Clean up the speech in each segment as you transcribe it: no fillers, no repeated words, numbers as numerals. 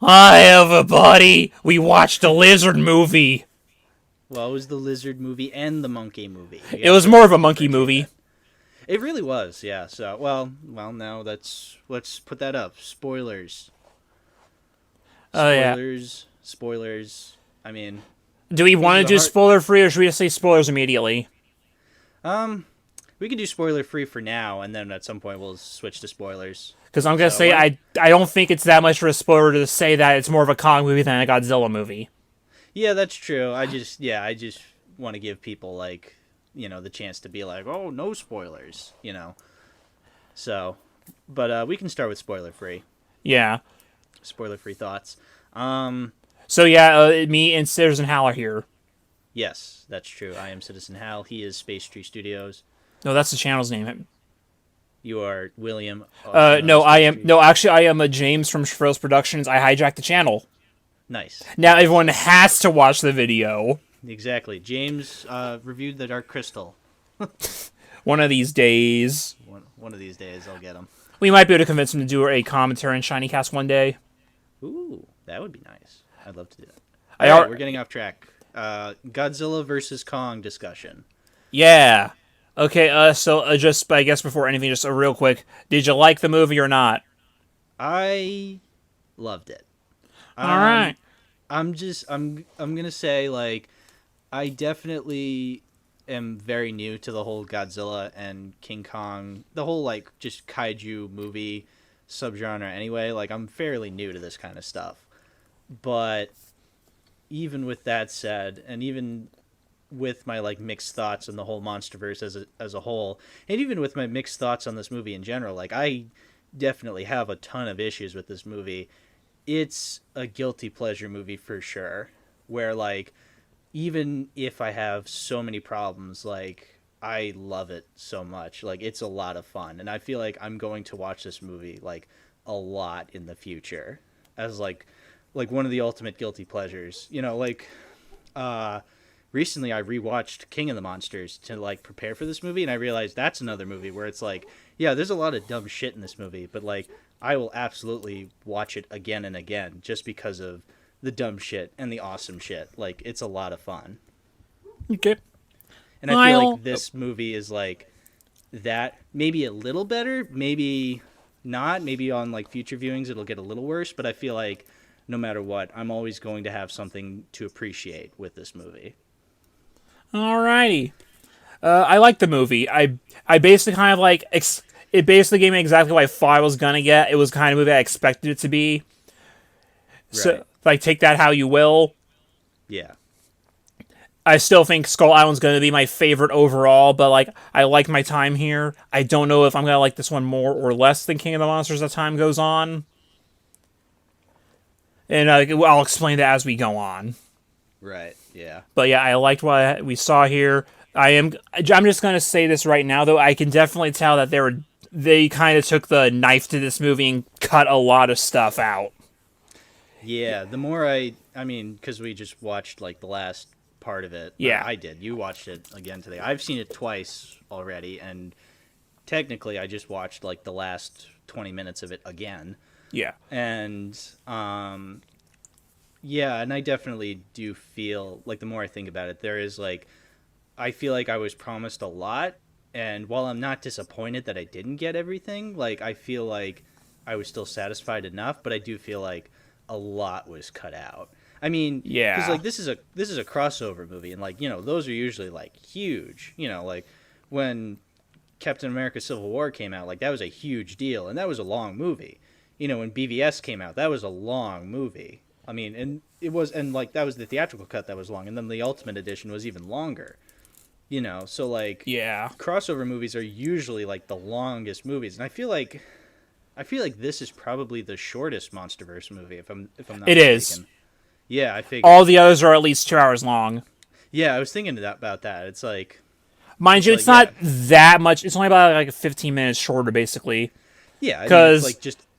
Hi, everybody. We watched a lizard movie. Well, it was the lizard movie and the monkey movie. It was more of a monkey movie. It really was, yeah. So, now let's put that up. Spoilers. Oh, yeah. Spoilers. I mean, Do we this want is to a do hard. spoiler free, or should we just say spoilers immediately? Um, we can do spoiler free for now, and then at some point we'll switch to spoilers. Because I'm going to So, say I don't think it's that much for a spoiler to say that it's more of a Kong movie than a Godzilla movie. yeah, that's true. I just want to give people the chance to be like, oh, no spoilers. So, but we can start with spoiler free. Yeah. Spoiler free thoughts. So, yeah, me and Citizen Hal are here. Yes, that's true. I am Citizen Hal. He is SpaceTree Studios. No, that's the channel's name. You are William. Also known No, as I am. SpaceTree. No, actually, I am a James from Frills Productions. I hijacked the channel. Nice. Now everyone has to watch the video. Exactly. James reviewed the Dark Crystal. One of these days. One of these days, I'll get him. We might be able to convince him to do a commentary on Shiny Cast one day. Ooh, that would be nice. I'd love to do that. I All ar- right, we're getting off track. Godzilla versus Kong discussion. Yeah. Okay, so just, I guess before anything, just a real quick, did you like the movie or not? I loved it. Alright. I'm gonna say I definitely am very new to the whole Godzilla and King Kong, the whole just kaiju movie subgenre anyway. I'm fairly new to this kind of stuff. But even with that said, and even with my mixed thoughts on the whole MonsterVerse as a whole, and even with my mixed thoughts on this movie in general, I definitely have a ton of issues with this movie. It's a guilty pleasure movie for sure, where even if I have so many problems, I love it so much. It's a lot of fun, and I feel like I'm going to watch this movie a lot in the future as one of the ultimate guilty pleasures. Recently I rewatched King of the Monsters to prepare for this movie, and I realized that's another movie where it's yeah, there's a lot of dumb shit in this movie, but I will absolutely watch it again and again just because of the dumb shit and the awesome shit. It's a lot of fun. Okay. And I feel like this movie is that, maybe a little better, maybe not, maybe on future viewings it'll get a little worse, but I feel like no matter what, I'm always going to have something to appreciate with this movie. Alrighty. I like the movie. I basically kind of it basically gave me exactly what I thought I was gonna get. It was the kind of movie I expected it to be. So, take that how you will. Yeah. I still think Skull Island's gonna be my favorite overall, but I like my time here. I don't know if I'm gonna like this one more or less than King of the Monsters as time goes on. And I'll explain that as we go on. Right, yeah. But yeah, I liked what we saw here. I'm just gonna say this right now, though. I can definitely tell that they kind of took the knife to this movie and cut a lot of stuff out. Yeah, the more I mean, because we just watched the last part of it. Yeah. I did. You watched it again today. I've seen it twice already, and technically I just watched the last 20 minutes of it again. Yeah. And yeah, and I definitely do feel the more I think about it, there is I feel like I was promised a lot, and while I'm not disappointed that I didn't get everything, I feel like I was still satisfied enough, but I do feel like a lot was cut out. I mean, Yeah. because this is a crossover movie, and those are usually huge. When Captain America: Civil War came out, that was a huge deal, and that was a long movie. When BVS came out, that was a long movie. I mean, and it was, and that was the theatrical cut that was long, and then the Ultimate Edition was even longer. So Yeah. crossover movies are usually the longest movies, and I feel like this is probably the shortest MonsterVerse movie, if I'm not It mistaken. is. Yeah, I figured. All the others are at least 2 hours long. Yeah, I was thinking about that. It's Mind you, it's not that much. It's only about 15 minutes shorter, basically. yeah, I mean, 'Cause-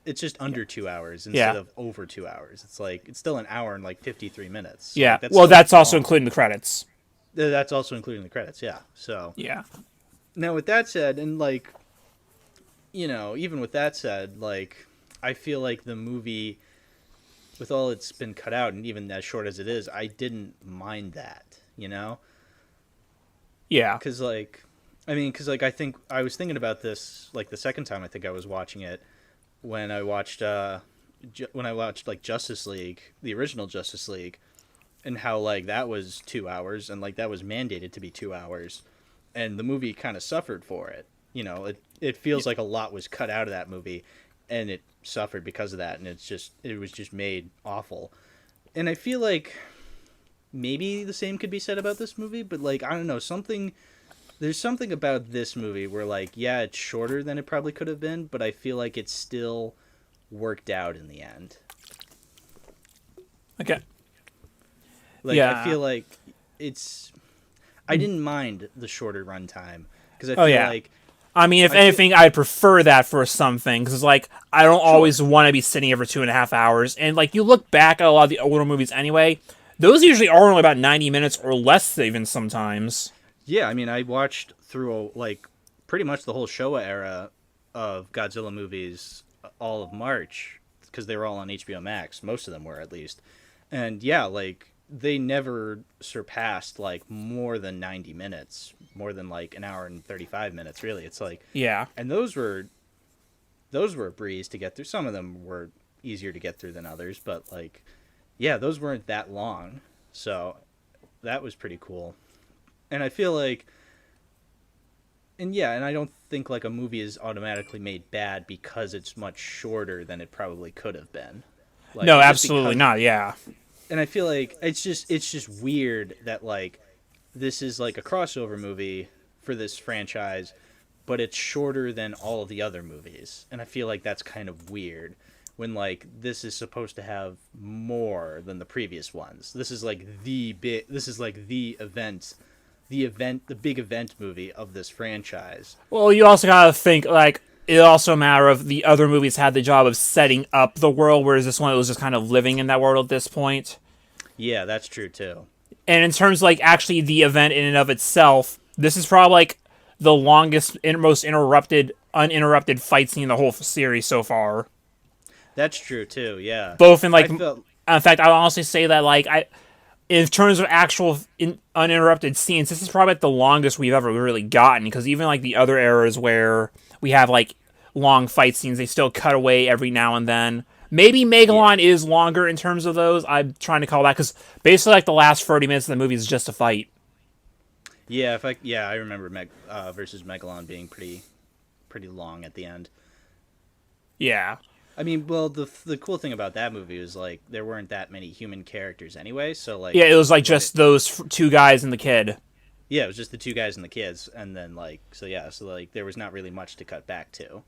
it's just under 2 hours instead of over 2 hours. It's it's still an hour and 53 minutes. So, Yeah. that's Well, still that's also long. including the credits. That's also including the credits. Yeah. So Yeah. now with that said, and even with that said, I feel like the movie with all it's been cut out, and even as short as it is, I didn't mind that, Yeah. because I think I was thinking about this like the second time I think I was watching it when I watched like Justice League, the original Justice League, and how like that was 2 hours and like that was mandated to be 2 hours, and the movie kind of suffered for it. It feels like a lot was cut out of that movie, and it suffered because of that, and it was just made awful. And I feel like maybe the same could be said about this movie, but like I don't know, there's something about this movie where like yeah, it's shorter than it probably could have been, but I feel like it's still worked out in the end. Okay. Like Yeah. I feel like it's I didn't mind the shorter runtime because I Oh feel yeah. like I mean, if I feel anything, I'd prefer that for some things. Because, like, I don't sure. always want to be sitting here for 2.5 hours. And, like, you look back at a lot of the older movies anyway, those usually are only about 90 minutes or less, even sometimes. Yeah, I mean, I watched through like pretty much the whole Showa era of Godzilla movies all of March because they were all on HBO Max. Most of them were at least, and yeah, like they never surpassed like more than 90 minutes, more than like an hour and 35 minutes. Really, it's like, Yeah. and those were a breeze to get through. Some of them were easier to get through than others, but like, yeah, those weren't that long, so that was pretty cool. And I feel like, and yeah, and I don't think like a movie is automatically made bad because it's much shorter than it probably could have been. Like No, just absolutely because, not. Yeah. and I feel like it's just weird that like this is like a crossover movie for this franchise, but it's shorter than all of the other movies, and I feel like that's kind of weird when like this is supposed to have more than the previous ones. This is like the big event movie of this franchise. Well, you also gotta think, like, it also a matter of the other movies had the job of setting up the world, whereas this one was just kind of living in that world at this point. Yeah, that's true too. And in terms of, like, actually the event in and of itself, this is probably, like, the longest, most uninterrupted fight scene in the whole series so far. That's true too. Yeah, Both in, like, I felt in fact, I would honestly say that, like, in terms of actual uninterrupted scenes, this is probably like the longest we've ever really gotten. Because even like the other eras where we have like long fight scenes, they still cut away every now and then. Maybe yeah, Megalon is longer in terms of those. I'm trying to call that because basically like the last 30 minutes of the movie is just a fight. yeah. I remember versus Megalon being pretty long at the end. Yeah. I mean, well, the cool thing about that movie was like there weren't that many human characters anyway, so like Yeah, it was like when it just those two guys and the kid. yeah, it was just the two guys and the kids, and then like so yeah, so like there was not really much to cut back to.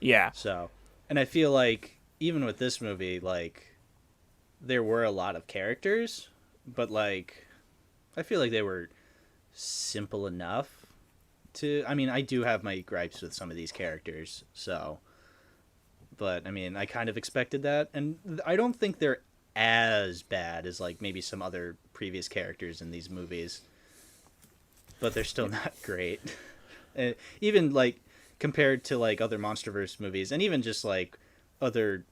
Yeah. So, and I feel like even with this movie, like there were a lot of characters, but like I feel like they were simple enough to. I mean, I do have my gripes with some of these characters, so. But I mean, I kind of expected that, and I don't think they're as bad as like maybe some other previous characters in these movies, but they're still not great. And even like compared to like other MonsterVerse movies, and even just like other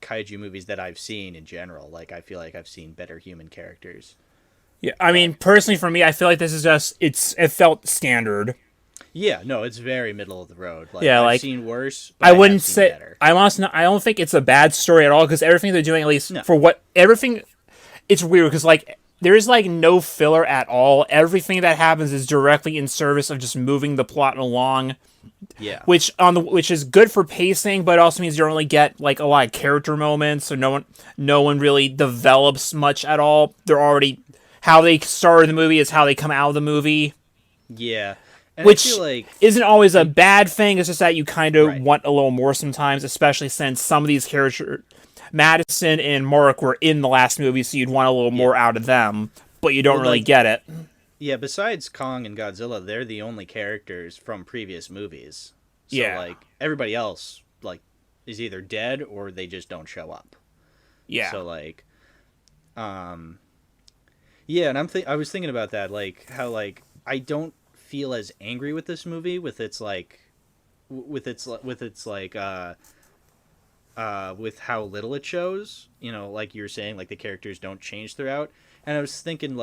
kaiju movies that I've seen in general, like I feel like I've seen better human characters. Yeah. I But mean, personally for me, I feel like this is just it felt standard. yeah, no, it's very middle of the road. Like Yeah, I've like seen worse, but I I have wouldn't seen say better. I don't think it's a bad story at all because everything they're doing, at least No, for what everything, it's weird because like there is like no filler at all. Everything that happens is directly in service of just moving the plot along, yeah, which is good for pacing, but it also means you don't really get like a lot of character moments, so no one really develops much at all. They're already how they started the movie is how they come out of the movie, yeah, and I feel which like isn't always a I bad thing. It's just that you kind of right. want a little more sometimes, especially since some of these characters, Madison and Mark, were in the last movie, so you'd want a little Yeah. more out of them, but you don't Well, really like get it. yeah, besides Kong and Godzilla, they're the only characters from previous movies. So Yeah, like everybody else like is either dead or they just don't show up. yeah, So like um yeah, and I was thinking about that like how like I don't feel as angry with this movie with its like with its like with how little it shows. Like you were saying, like the characters don't change throughout. And I was thinking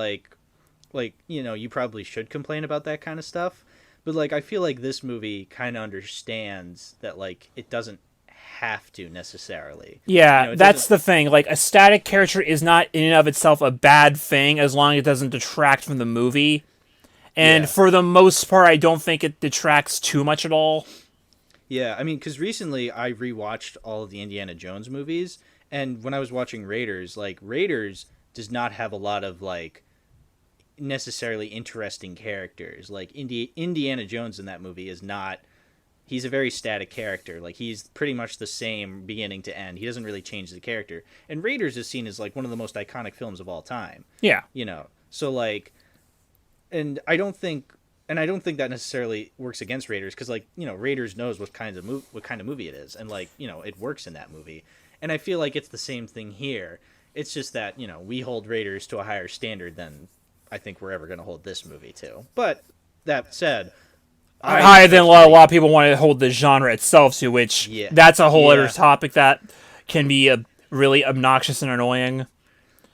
you probably should complain about that kind of stuff, but like I feel like this movie kind of understands that like it doesn't have to necessarily. Yeah, It that's doesn't. the thing. Like, a static character is not in and of itself a bad thing as long as it doesn't detract from the movie. And Yeah. for the most part, I don't think it detracts too much at all. Yeah, I mean, because recently I rewatched all of the Indiana Jones movies, and when I was watching Raiders, like Raiders does not have a lot of like necessarily interesting characters. Like Indiana Jones in that movie is not. He's a very static character. Like he's pretty much the same beginning to end. He doesn't really change the character. And Raiders is seen as like one of the most iconic films of all time. Yeah. So like, and I don't think that necessarily works against Raiders because like Raiders knows what kind of movie it is, and like it works in that movie. And I feel like it's the same thing here. It's just that we hold Raiders to a higher standard than I think we're ever going to hold this movie to. But that said, I Higher than a lot, personally, of people want to hold the genre itself to, which yeah, that's a whole other yeah, topic that can be really obnoxious and annoying.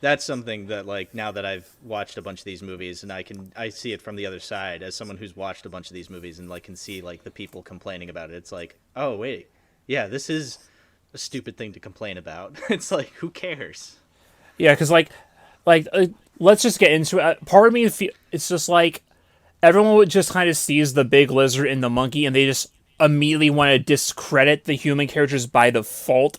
that's something that like now that I've watched a bunch of these movies and I see it from the other side as someone who's watched a bunch of these movies and like can see like the people complaining about it. It's like, oh wait, yeah, this is a stupid thing to complain about. It's like, who cares? Yeah, because let's just get into it. Part of me, it's just like everyone would just kind of sees the big lizard and the monkey, and they just immediately want to discredit the human characters by default.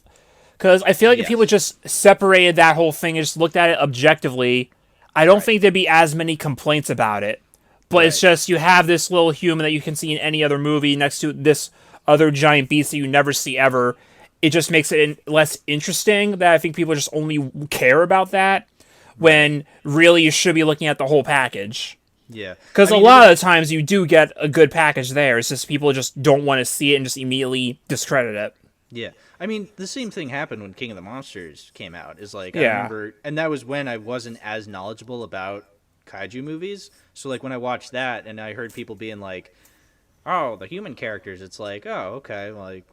Because I feel like if people Yes. just separated that whole thing and just looked at it objectively, I don't Right. think there'd be as many complaints about it. But it's Right. just you have this little human that you can see in any other movie next to this other giant beast that you never see ever. It just makes it less interesting that I think people just only care about that Right. when really you should be looking at the whole package. Yeah. Because I a mean, lot of the times you do get a good package there. It's just people just don't want to see it and just immediately discredit it. yeah. I mean, the same thing happened when King of the Monsters came out. Is like I Yeah. remember, and that was when I wasn't as knowledgeable about kaiju movies. So like when I watched that and I heard people being like, "Oh, the human characters," it's like, "Oh, okay, like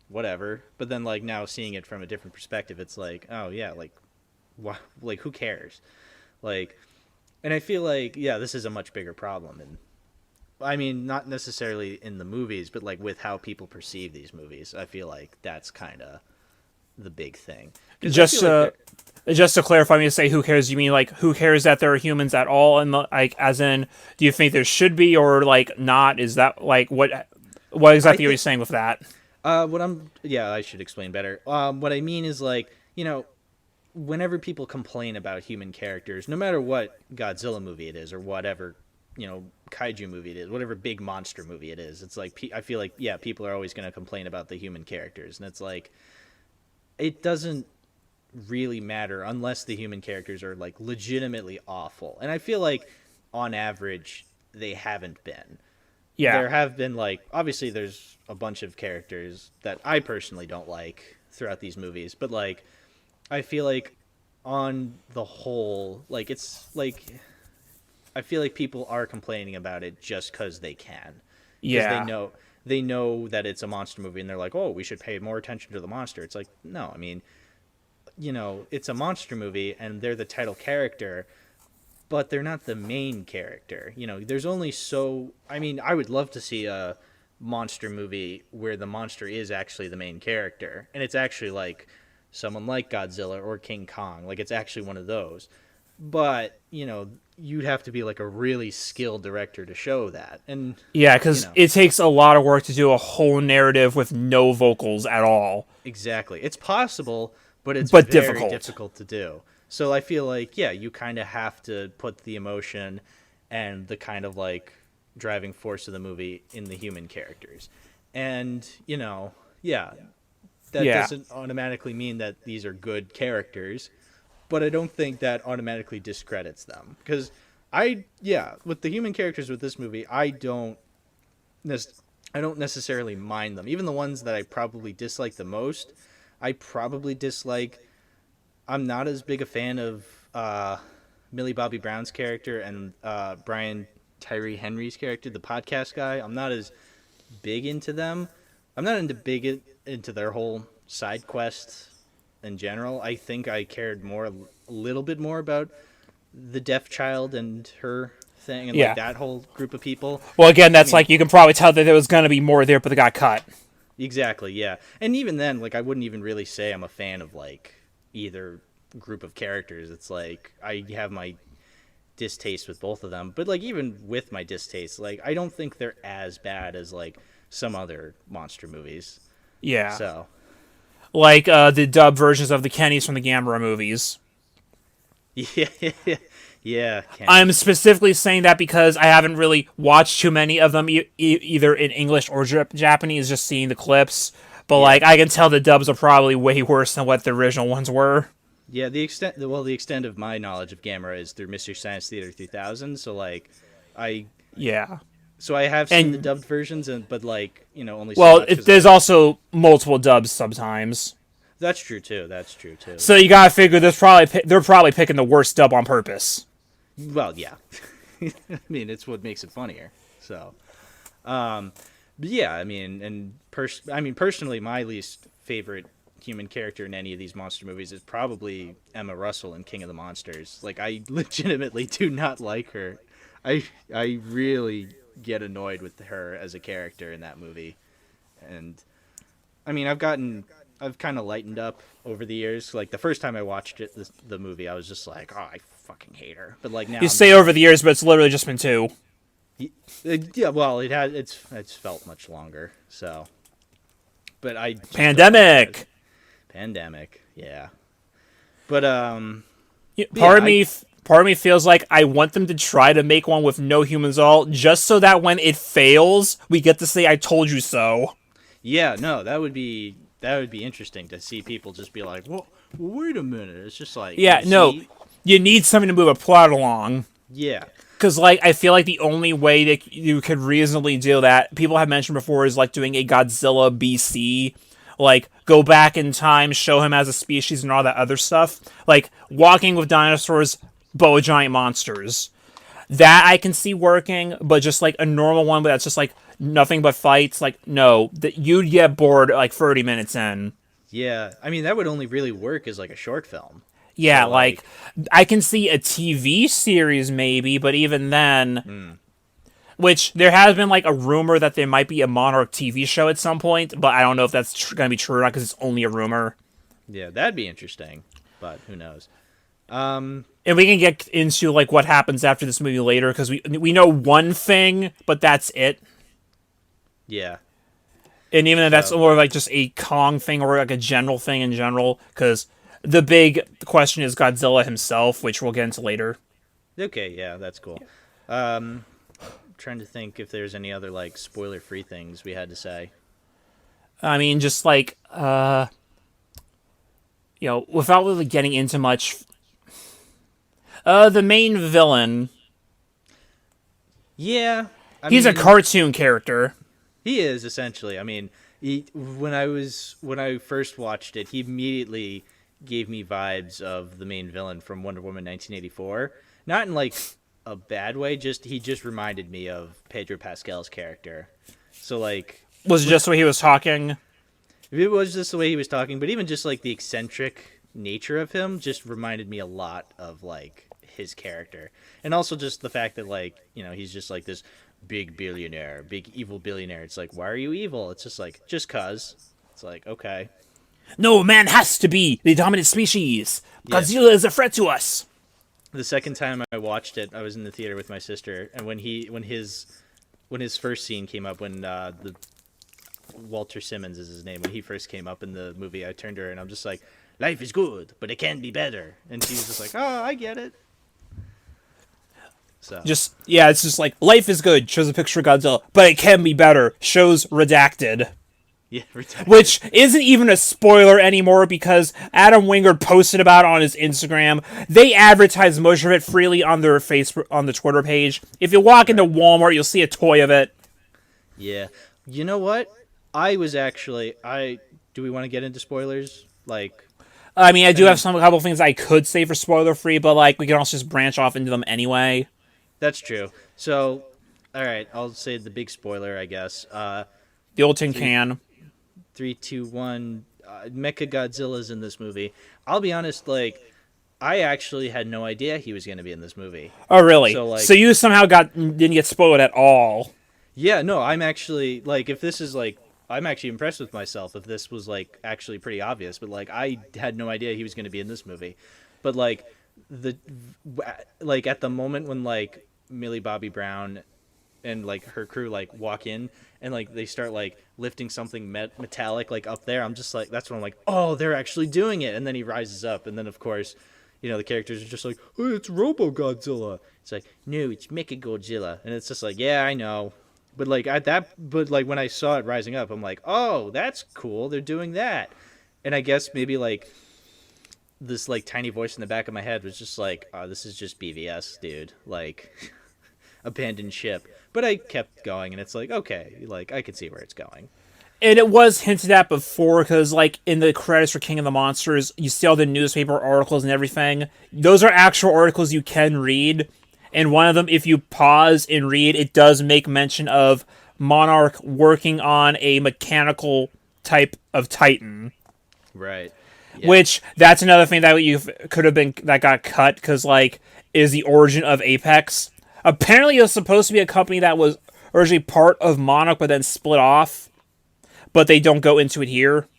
whatever." But then like now seeing it from a different perspective, it's like, "Oh yeah, like like who cares?" Like, and I feel like yeah, this is a much bigger problem, and I mean not necessarily in the movies, but like with how people perceive these movies. I feel like that's kind of the big thing. Because I Just feel like just to clarify, me to say who cares? You mean like who cares that there are humans at all? And like, as in, do you think there should be or like not? Is that like what I exactly are you think saying with that? what I'm yeah, I should explain better. What I mean is like whenever people complain about human characters, no matter what Godzilla movie it is or whatever, kaiju movie it is, whatever big monster movie it is, it's like I feel like yeah, people are always going to complain about the human characters, and it's like it doesn't really matter unless the human characters are like legitimately awful. And I feel like on average they haven't been. Yeah, There have been like obviously there's a bunch of characters that I personally don't like throughout these movies, but like I feel like on the whole, like it's like I feel like people are complaining about it just because they can, because yeah, they know that it's a monster movie, and they're like, oh, we should pay more attention to the monster. It's like no, I mean, it's a monster movie, and they're the title character, but they're not the main character. There's only so. I mean, I would love to see a monster movie where the monster is actually the main character, and it's actually like someone like Godzilla or King Kong. Like it's actually one of those. But you'd have to be like a really skilled director to show that, and yeah. you Because know, it takes a lot of work to do a whole narrative with no vocals at all, exactly. It's possible, but it's but very difficult. difficult to do. So I feel like yeah, you kind of have to put the emotion and the kind of like driving force of the movie in the human characters, and yeah, that Yeah, doesn't automatically mean that these are good characters, but I don't think that automatically discredits them because with the human characters with this movie, nec- I don't necessarily mind them. Even the ones that I probably dislike the most, I probably dislike. I'm not as big a fan of Millie Bobby Brown's character and Brian Tyree Henry's character, the podcast guy. I'm not as big into them. I'm not into their whole side quests in general. I think I cared a little bit more about the deaf child and her thing and like Yeah. that whole group of people. Well, again, I that's mean, like you can probably tell that there was gonna be more there, but they got cut. exactly, yeah. And even then, like I wouldn't even really say I'm a fan of like either group of characters. It's like I have my distaste with both of them, but like even with my distaste, like I don't think they're as bad as like some other monster movies. Yeah. So, Like the dub versions of the Kennys from the Gamera movies. yeah, yeah, I'm Kenny. specifically saying that because I haven't really watched too many of them, either in English or Japanese, just seeing the clips. But Yeah. like, I can tell the dubs are probably way worse than what the original ones were. Yeah, the extent of my knowledge of Gamera is through Mystery Science Theater 3000. So like, I Yeah, I have seen the and dubbed versions, and but like only so well, much because there's also multiple dubs sometimes. that's true too. That's true too. So you gotta figure they're probably picking the worst dub on purpose. Well, yeah. I mean, it's what makes it funnier. So, but yeah, I mean, personally, my least favorite human character in any of these monster movies is probably Emma Russell in King of the Monsters. Like, I legitimately do not like her. I really get annoyed with her as a character in that movie, and I mean, I've kind of lightened up over the years. Like the first time I watched the movie, I was just like, oh, I fucking hate her. But like now, You I'm say just over the like, years, but it's literally just been two. yeah, well, it's felt much longer. So, but I just don't like her. Pandemic. Pandemic, yeah. But Part yeah, of me, part of me feels like I want them to try to make one with no humans at all, just so that when it fails, we get to say "I told you so." yeah, no, that would be interesting to see people just be like, well, wait a minute. It's just like, Yeah, no, see, you need something to move a plot along. yeah, Because, like, I feel like the only way that you could reasonably do that, people have mentioned before, is like doing a Godzilla BC. Like, go back in time, show him as a species and all that other stuff. Like, walking with dinosaurs, but with giant monsters. That I can see working, but just like a normal one, but that's just like nothing but fights. Like, no, that you'd get bored like 30 minutes in. yeah. I mean, that would only really work as like a short film. Yeah, So like like, I can see a TV series maybe, but even then, which there has been like a rumor that there might be a Monarch TV show at some point, but I don't know if that's going to be true or not because it's only a rumor. yeah, that'd be interesting, but who knows? And we can get into like what happens after this movie later because we know one thing, but that's it. Yeah. And even though that's So more like just a Kong thing or like a general thing in general, because the big question is Godzilla himself, which we'll get into later. okay, yeah, that's cool. Trying to think if there's any other like spoiler-free things we had to say. I mean, just like without really getting into much, the main villain, Yeah, I he's a mean, cartoon character. he is essentially. I mean, when I first watched it, he immediately gave me vibes of the main villain from Wonder Woman 1984. Not in like a bad way, just he just reminded me of Pedro Pascal's character. So like Was it just the way he was talking? it was just the way he was talking, but even just like the eccentric nature of him just reminded me a lot of like his character. And also just the fact that like, he's just like this big billionaire, big evil billionaire. It's like, why are you evil? It's just like, just cuz. It's like, okay. No, man has to be the dominant species. Yeah. Godzilla is a threat to us. The second time I watched it, I was in the theater with my sister, and when his first scene came up, when the Walter Simmons is his name, when he first came up in the movie, I turned to her and I'm just like, life is good, but it can be better. And she was just like, oh, I get it. So It's just like life is good. Shows a picture of Godzilla, but it can be better. Shows redacted. yeah, Which isn't even a spoiler anymore because Adam Wingard posted about it on his Instagram. They advertise most of it freely on their Facebook, on the Twitter page. If you walk into Walmart, you'll see a toy of it. yeah. You know what? I was actually do we want to get into spoilers? Like, I mean, I do have a couple things I could say for spoiler free, but like we can also just branch off into them anyway. that's true. So, all right, I'll say the big spoiler, I guess. The old tin can. 3, 2, 1. Mechagodzilla's in this movie. I'll be honest, like I actually had no idea he was going to be in this movie. Oh, really? So So like, you somehow didn't get spoiled at all. yeah, no, I'm actually like, if this is like, I'm actually impressed with myself if this was like actually pretty obvious, but like I had no idea he was going to be in this movie. But like the like at the moment when like Millie Bobby Brown and like her crew like walk in and like they start like lifting something metallic like up there, I'm just like, that's when I'm like, oh, they're actually doing it. And then he rises up, and then of course, the characters are just like, oh, it's Robo Godzilla. It's like, no, it's Mechagodzilla. And it's just like, yeah, I know. But like but like when I saw it rising up, I'm like, oh, that's cool, they're doing that. And I guess maybe like this like tiny voice in the back of my head was just like, oh, this is just BVS, dude, like abandoned ship. But I kept going, and it's like, okay, like I could see where it's going. And it was hinted at before, because like in the credits for King of the Monsters, you see all the newspaper articles and everything. Those are actual articles you can read. And one of them, if you pause and read, it does make mention of Monarch working on a mechanical type of Titan. Right. Yeah. Which, that's another thing that you could have been, that got cut, because like, is the origin of Apex. Apparently it was supposed to be a company that was originally part of Monarch, but then split off. But they don't go into it here.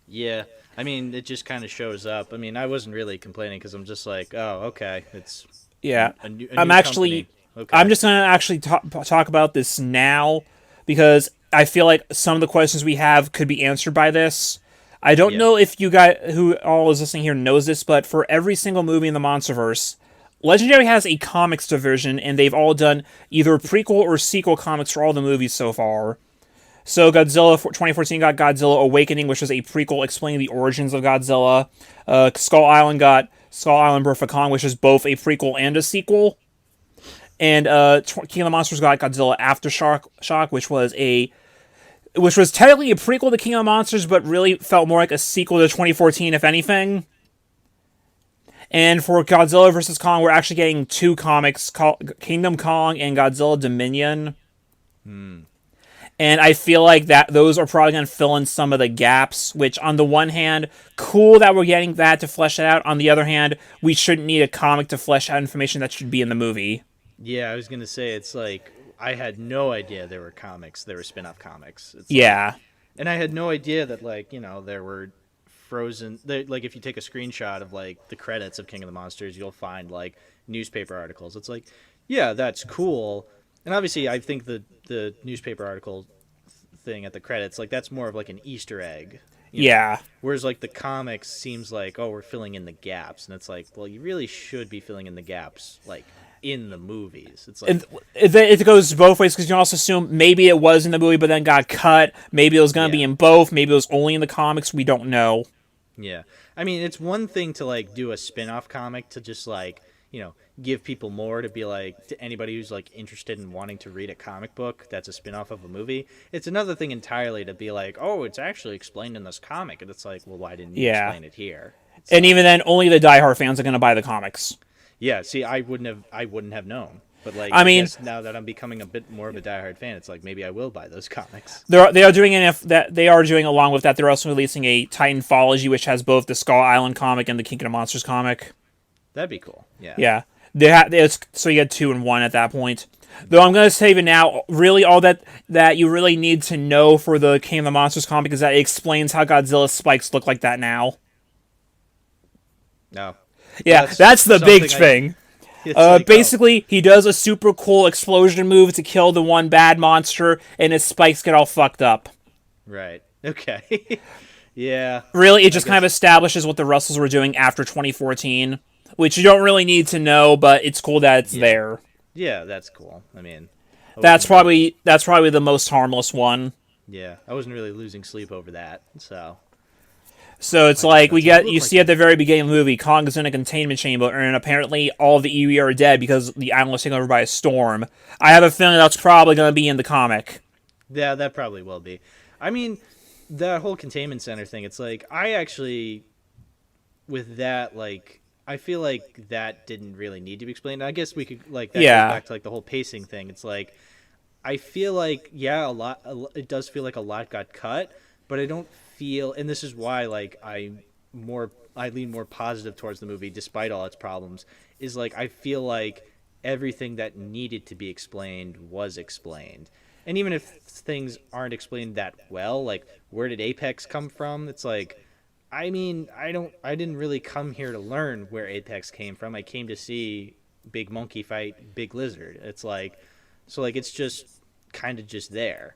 Yeah. I mean, it just kind of shows up. I mean, I wasn't really complaining because I'm just like, oh, okay, it's Yeah. a new I'm actually, company. Okay. I'm just going to actually talk about this now, because I feel like some of the questions we have could be answered by this. I don't Yeah. know if you guys, who all is listening here, knows this, but for every single movie in the MonsterVerse, Legendary has a comics division, and they've all done either prequel or sequel comics for all the movies so far. So Godzilla 2014 got Godzilla Awakening, which was a prequel explaining the origins of Godzilla. Skull Island got Skull Island Birth of Kong, which is both a prequel and a sequel. And King of the Monsters got Godzilla Aftershock, which was technically a prequel to King of the Monsters, but really felt more like a sequel to 2014, if anything. And for Godzilla vs. Kong, we're actually getting two comics called Kingdom Kong and Godzilla Dominion. And I feel like that those are probably going to fill in some of the gaps, which on the one hand, cool that we're getting that to flesh it out. On the other hand, we shouldn't need a comic to flesh out information that should be in the movie. Yeah, I was gonna say, it's like I had no idea there were comics, there were spin-off comics. It's Yeah. like, and I had no idea that like there were frozen. Like if you take a screenshot of like the credits of King of the Monsters, you'll find like newspaper articles. It's like, yeah, that's cool. And obviously, I think the newspaper article thing at the credits, like that's more of like an Easter egg. Yeah. Whereas like the comics seems like, oh, we're filling in the gaps, and it's like, well, you really should be filling in the gaps like in the movies. It's like, It goes both ways, because you can also assume maybe it was in the movie but then got cut. Maybe it was going to be in both. Maybe it was only in the comics. We don't know. yeah. I mean, it's one thing to like do a spin-off comic to just like, give people more, to be like, to anybody who's like interested in wanting to read a comic book that's a spin-off of a movie. It's another thing entirely to be like, oh, it's actually explained in this comic, and it's like, well, why didn't you explain it here? And even then, only the diehard fans are going to buy the comics. Yeah, see, I wouldn't have known. But like, I mean, guess now that I'm becoming a bit more of a diehard fan, it's like maybe I will buy those comics. they are doing along with that. They're also releasing a Titanthology, which has both the Skull Island comic and the King of the Monsters comic. That'd be cool. Yeah. Yeah. So you get 2 in 1 at that point. Though I'm going to say even now, really all that you really need to know for the King of the Monsters comic is that it explains how Godzilla's spikes look like that now. No. Yeah, that's the big thing. Basically, he does a super cool explosion move to kill the one bad monster, and his spikes get all fucked up. Right. Okay. Yeah. Really, it just kind of establishes what the Russells were doing after 2014, which you don't really need to know, but it's cool that it's there. Yeah, that's cool. I mean, that's probably the most harmless one. Yeah, I wasn't really losing sleep over that, so. So it's like you see at the very beginning of the movie, Kong is in a containment chamber, and apparently all the Iwi are dead because the island was taken over by a storm. I have a feeling that's probably going to be in the comic. Yeah, that probably will be. I mean, that whole containment center thing, it's like, I actually, with that, like, I feel like that didn't really need to be explained. I guess we could, like, that goes back to, like, the whole pacing thing. It's like, I feel like, it does feel like a lot got cut, but I don't feel, and this is why like I lean more positive towards the movie despite all its problems, is like I feel like everything that needed to be explained was explained. And even if things aren't explained that well, like where did Apex come from? It's like, I mean, I didn't really come here to learn where Apex came from. I came to see big monkey fight big lizard. It's like, so like it's just kind of just there,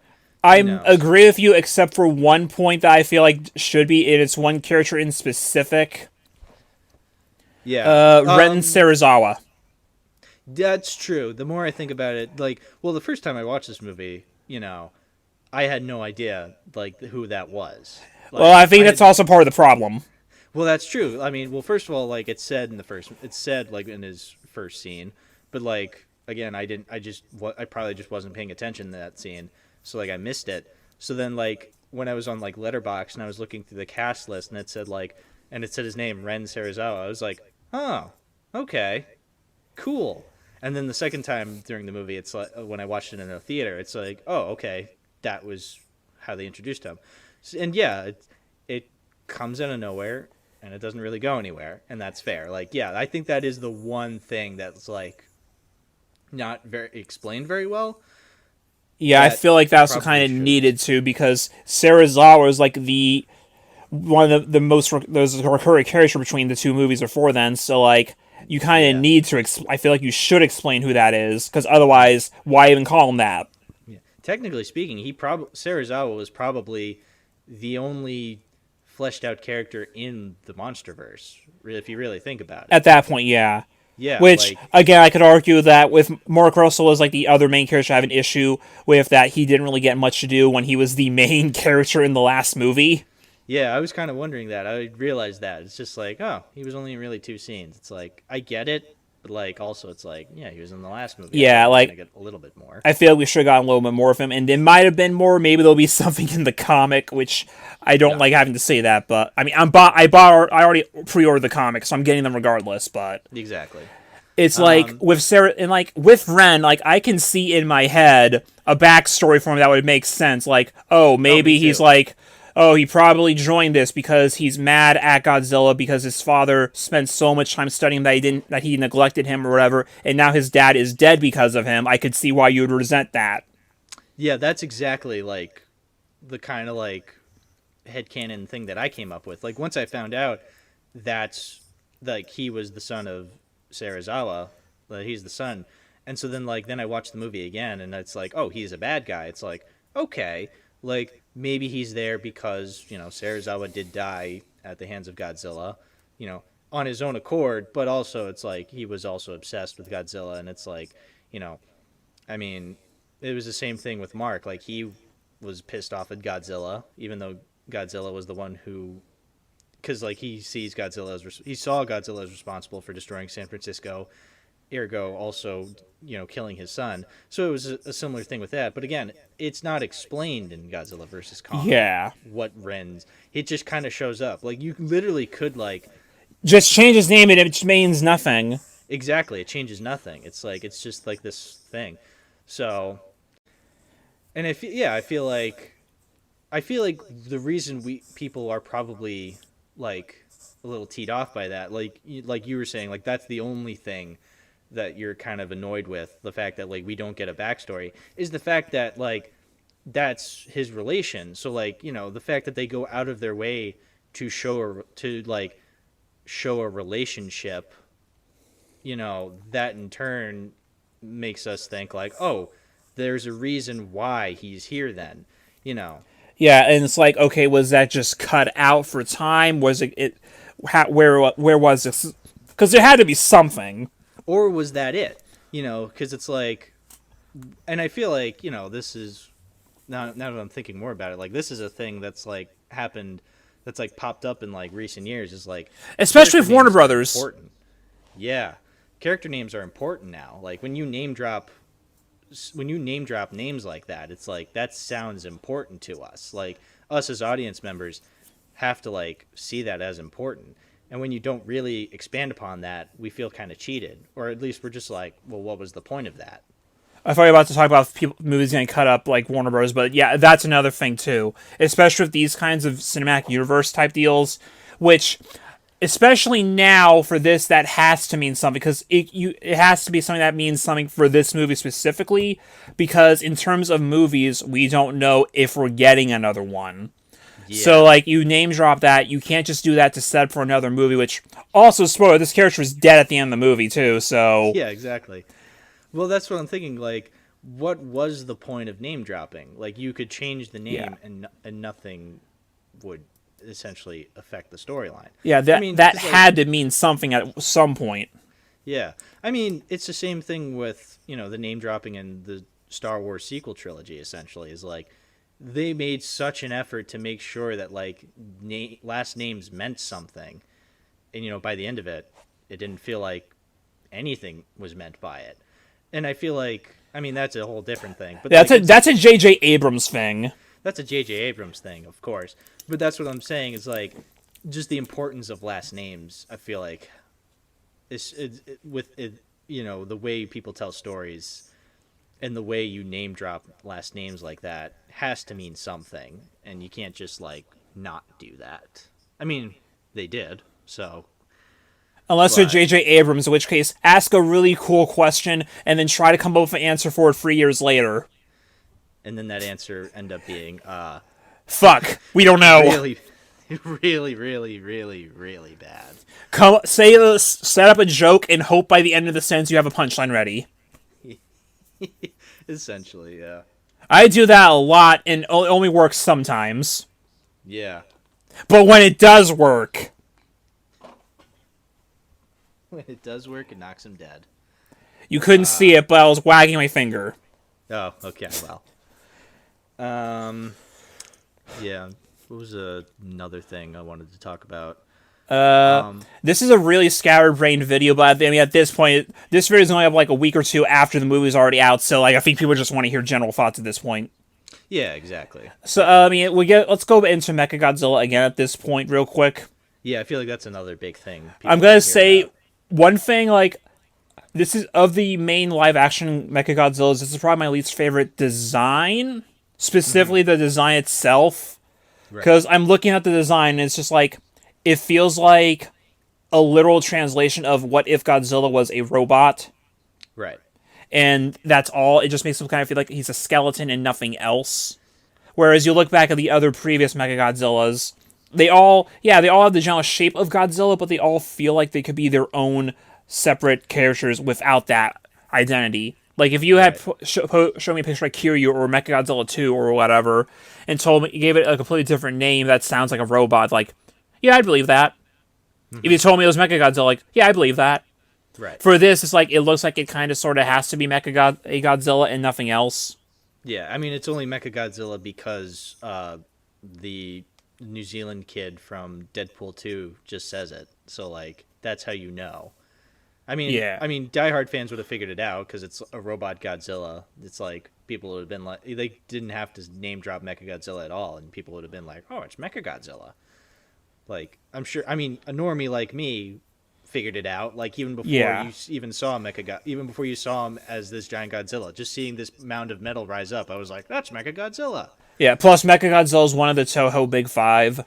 you I know. agree with you, except for one point that I feel like should be, and it's one character in specific. Yeah. Ren Serizawa. That's true. The more I think about it, like, well, the first time I watched this movie, I had no idea like who that was. Well, Like, I think I that's had, also part of the problem. well, that's true. I mean, well, first of all, like it's said like in his first scene, but like again, I probably just wasn't paying attention to that scene, so like I missed it. So then like when I was on like Letterboxd and I was looking through the cast list and it said his name Ren Serizawa, I was like, oh, okay, cool. And then the second time during the movie, it's like when I watched it in a theater, it's like, oh, okay, that was how they introduced him. And yeah, it comes out of nowhere and it doesn't really go anywhere, and that's fair. Like, yeah, I think that is the one thing that's like not very explained very well. Yeah, I That feel like that's what probably kind of should. needed to, because Serizawa is like the one of the most those recurring character between the two movies before then. So like you kind of Yeah, need to. I feel like you should explain who that is, because yeah, otherwise, why even call him that? yeah. Technically speaking, he probably Serizawa was probably the only fleshed out character in the MonsterVerse, if you really think about it. At that point, yeah. Yeah, Which like again, I could argue that with Mark Russell as like the other main character, I have an issue with that he didn't really get much to do when he was the main character in the last movie. yeah, I was kind of wondering that. I realized that. It's just like, oh, he was only in really two scenes. It's like, I get it, but like also it's like, yeah, he was in the last movie. I thought Yeah, we were going to like get a little bit more. I feel like we should have gotten a little bit more of him, and it might have been more. Maybe there'll be something in the comic, which I don't No, like having to say that, but I mean, I already pre-ordered the comics, so I'm getting them regardless. But exactly. it's like Um, with Sarah and like with Ren, like I can see in my head a backstory for him that would make sense. Like, oh, oh, me maybe he's too. like, oh, he probably joined this because he's mad at Godzilla because his father spent so much time studying that he neglected him or whatever, and now his dad is dead because of him. I could see why you would resent that. Yeah, that's exactly like the kind of like headcanon thing that I came up with. Like once I found out that's like he was the son of Serizawa, that he's the son. And so then I watched the movie again and it's like, oh, he's a bad guy. It's like, okay, like maybe he's there because, Serizawa did die at the hands of Godzilla, you know, on his own accord, but also it's like he was also obsessed with Godzilla and it's like, you know, I mean, it was the same thing with Mark. Like he was pissed off at Godzilla, even though Godzilla was the one who, because like he saw Godzilla as responsible for destroying San Francisco, ergo also killing his son. So it was a similar thing with that. But again, it's not explained in Godzilla versus Kong Yeah, what Ren's. It just kind of shows up. Like you literally could like just change his name and it means nothing. exactly. It changes nothing. It's like it's just like this thing. So and yeah, I feel like the reason we people are probably like a little teed off by that, like you were saying, like that's the only thing that you're kind of annoyed with, the fact that like we don't get a backstory, is the fact that like that's his relation. So like the fact that they go out of their way to show a relationship, that in turn makes us think like, oh, there's a reason why he's here then, you know. Yeah, and it's like, okay, was that just cut out for time? Was where was this? Because there had to be something. Or was that it? Because it's like, and I feel like this is now that I'm thinking more about it, like this is a thing that's like happened, that's like popped up in like recent years. Is like Especially character with Warner names are Brothers. important. Yeah, character names are important now. Like when you name drop names like that, it's like that sounds important to us. Like us as audience members have to like see that as important. And when you don't really expand upon that, we feel kind of cheated, or at least we're just like, well, what was the point of that? I thought you were about to talk about movies getting cut up like Warner Bros. But yeah, that's another thing too, especially with these kinds of cinematic universe type deals, which, especially now for this, that has to mean something because it has to be something that means something for this movie specifically. Because in terms of movies, we don't know if we're getting another one. So, Yeah. like, you name drop that. You can't just do that to set up for another movie, which, also, spoiler, this character was dead at the end of the movie, too, so... Yeah, exactly. Well, that's what I'm thinking. Like, what was the point of name dropping? Like, you could change the Yeah. name and nothing would essentially affect the storyline. Yeah, I that, mean, that 'cause, had to mean something at some point. yeah. I mean, it's the same thing with, the name dropping in the Star Wars sequel trilogy, essentially, is like, they made such an effort to make sure that, like, last names meant something. And, by the end of it, it didn't feel like anything was meant by it. And I feel like, I mean, that's a whole different thing. But That's like, a J.J. Abrams thing. that's a J.J. Abrams thing, of course. But that's what I'm saying is like, just the importance of last names. I feel like, the way people tell stories, and the way you name drop last names like that has to mean something, and you can't just like not do that. I mean, they did, so. Unless they're But J.J. Abrams, in which case, ask a really cool question and then try to come up with an answer for it 3 years later. and then that answer end up being Fuck, we don't know. really, really, really, really, really bad. Set up a joke and hope by the end of the sentence you have a punchline ready. Essentially, yeah. I do that a lot, and it only works sometimes. Yeah. But when it does work, When it does work, it knocks him dead. you couldn't see it, but I was wagging my finger. Oh, okay, well. Yeah. What was another thing I wanted to talk about? This is a really scatterbrained video, but I mean, at this point, this video is only up like a week or two after the movie's already out, so like I think people just want to hear general thoughts at this point. Yeah, exactly. So I mean, let's go into Mechagodzilla again at this point, real quick. Yeah, I feel like that's another big thing. I'm gonna say one thing, like, this is of the main live action Mechagodzillas. This is probably my least favorite design, specifically the design itself, because I'm looking at the design and it's just like it feels like a literal translation of what if Godzilla was a robot, Right. and that's all. It just makes him kind of feel like he's a skeleton and nothing else. Whereas you look back at the other previous Mechagodzillas, they all have the general shape of Godzilla, but they all feel like they could be their own separate characters without that identity. Like if you had show me a picture of Kiryu or Mechagodzilla 2 or whatever, and gave it a completely different name that sounds like a robot, like, yeah, I'd believe that. If you told me it was Mechagodzilla, like, yeah, I believe that. Right. For this, it's like it looks like it kind of sort of has to be Mechagodzilla and nothing else. Yeah, I mean, it's only Mechagodzilla because the New Zealand kid from Deadpool 2 just says it. So, like, that's how you know. I mean, Yeah. diehard fans would have figured it out because it's a robot Godzilla. It's like people would have been like, they didn't have to name drop Mechagodzilla at all, and people would have been like, oh, it's Mechagodzilla. Like, I'm sure. I mean, a normie like me figured it out. Like even before you even saw even before you saw him as this giant Godzilla, just seeing this mound of metal rise up, I was like, that's Mechagodzilla. Yeah, plus Mechagodzilla is one of the Toho Big Five.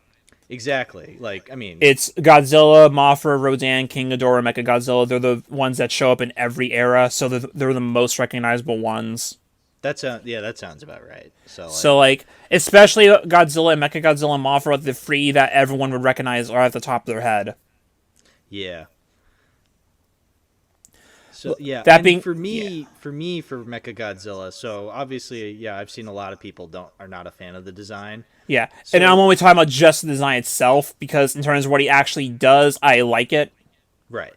Exactly. Like, I mean, It's Godzilla, Mothra, Rodan, King Ghidorah, Mechagodzilla. They're the ones that show up in every era, so they're the most recognizable ones. that sounds about right. So, like, especially Godzilla and Mechagodzilla and Mothra, the three that everyone would recognize are at the top of their head. Yeah. So yeah, that and being for Mechagodzilla. So obviously, yeah, I've seen a lot of people are not a fan of the design. Yeah, So, and I'm only talking about just the design itself, because in terms of what he actually does, I like it. right.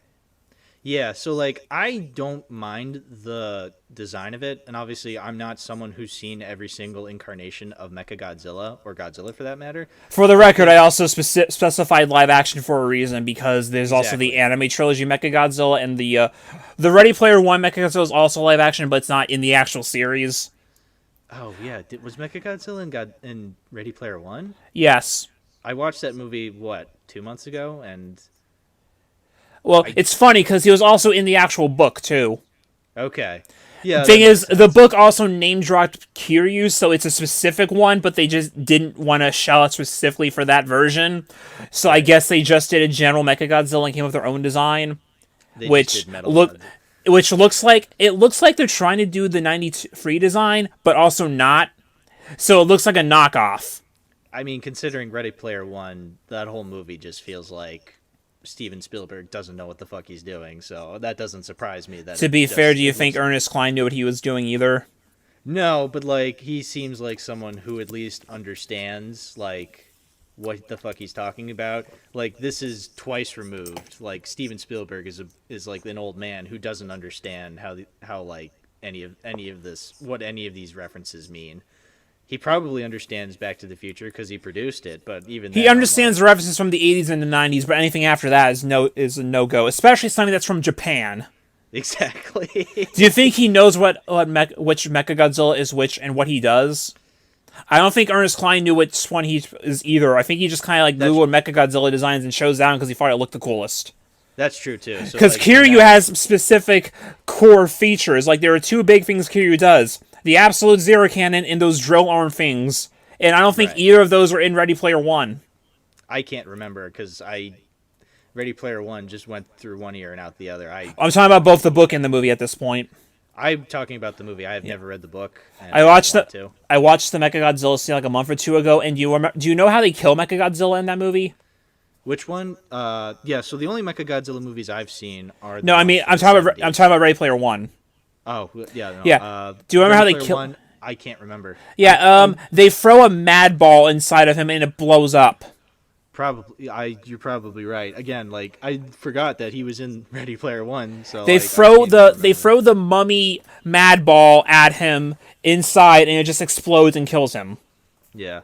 Yeah, so like I don't mind the design of it, and obviously I'm not someone who's seen every single incarnation of Mechagodzilla or Godzilla for that matter. For the record, I also specified live action for a reason, because there's also Exactly. the anime trilogy Mechagodzilla, and the Ready Player One Mechagodzilla is also live action, but it's not in the actual series. Oh yeah, was Mechagodzilla in Ready Player One? Yes. I watched that movie 2 months ago, and Well, it's funny because he was also in the actual book too. okay, Yeah, that Thing makes is, the sense. book also name dropped Kiryu, so it's a specific one, but they just didn't want to shell out specifically for that version. So I Right. guess they just did a general Mechagodzilla and came up with their own design, They just which did Metal look, God. which looks like it looks like they're trying to do the '93 design, but also not. So it looks like a knockoff. I mean, considering Ready Player One, that whole movie just feels like Steven Spielberg doesn't know what the fuck he's doing. So that doesn't surprise me that To be fair, do you it think looks. Ernest Cline knew what he was doing either? No, but like he seems like someone who at least understands like what the fuck he's talking about. Like this is twice removed. Like Steven Spielberg is like an old man who doesn't understand how like any of this what any of these references mean. He probably understands Back to the Future because he produced it, but even He then, I'm understands like, the references from the '80s and the '90s, but anything after that is a no go, especially something that's from Japan. exactly. Do you think he knows which Mechagodzilla is which and what he does? I don't think Ernest Cline knew which one he is either. I think he just kind of like that's Googled Mechagodzilla designs and chose down because he thought it looked the coolest. that's true too. So Because like in Kiryu that, has specific core features. Like there are two big things Kiryu does: the absolute zero cannon and those drill arm things. And I don't think right? either of those were in Ready Player One. I can't remember because I Ready Player One just went through one ear and out the other. I'm talking about both the book and the movie at this point. I'm talking about the movie. I have never read the book, and I I don't watched want the to. I watched the Mechagodzilla scene like a month or two ago, and do you know how they kill Mechagodzilla in that movie? Which one? Yeah. So the only Mechagodzilla movies I've seen are the No, I ones mean from the I'm 70s. talking about Ready Player One. Oh, yeah. No, Yeah. Do you remember how Ready they Player kill? One? I can't remember. Yeah. They throw a mad ball inside of him and it blows up. Probably, you're probably right. Again, like I forgot that he was in Ready Player One, so They like I throw can't even they remember. throw the mummy mad ball at him inside, and it just explodes and kills him. Yeah,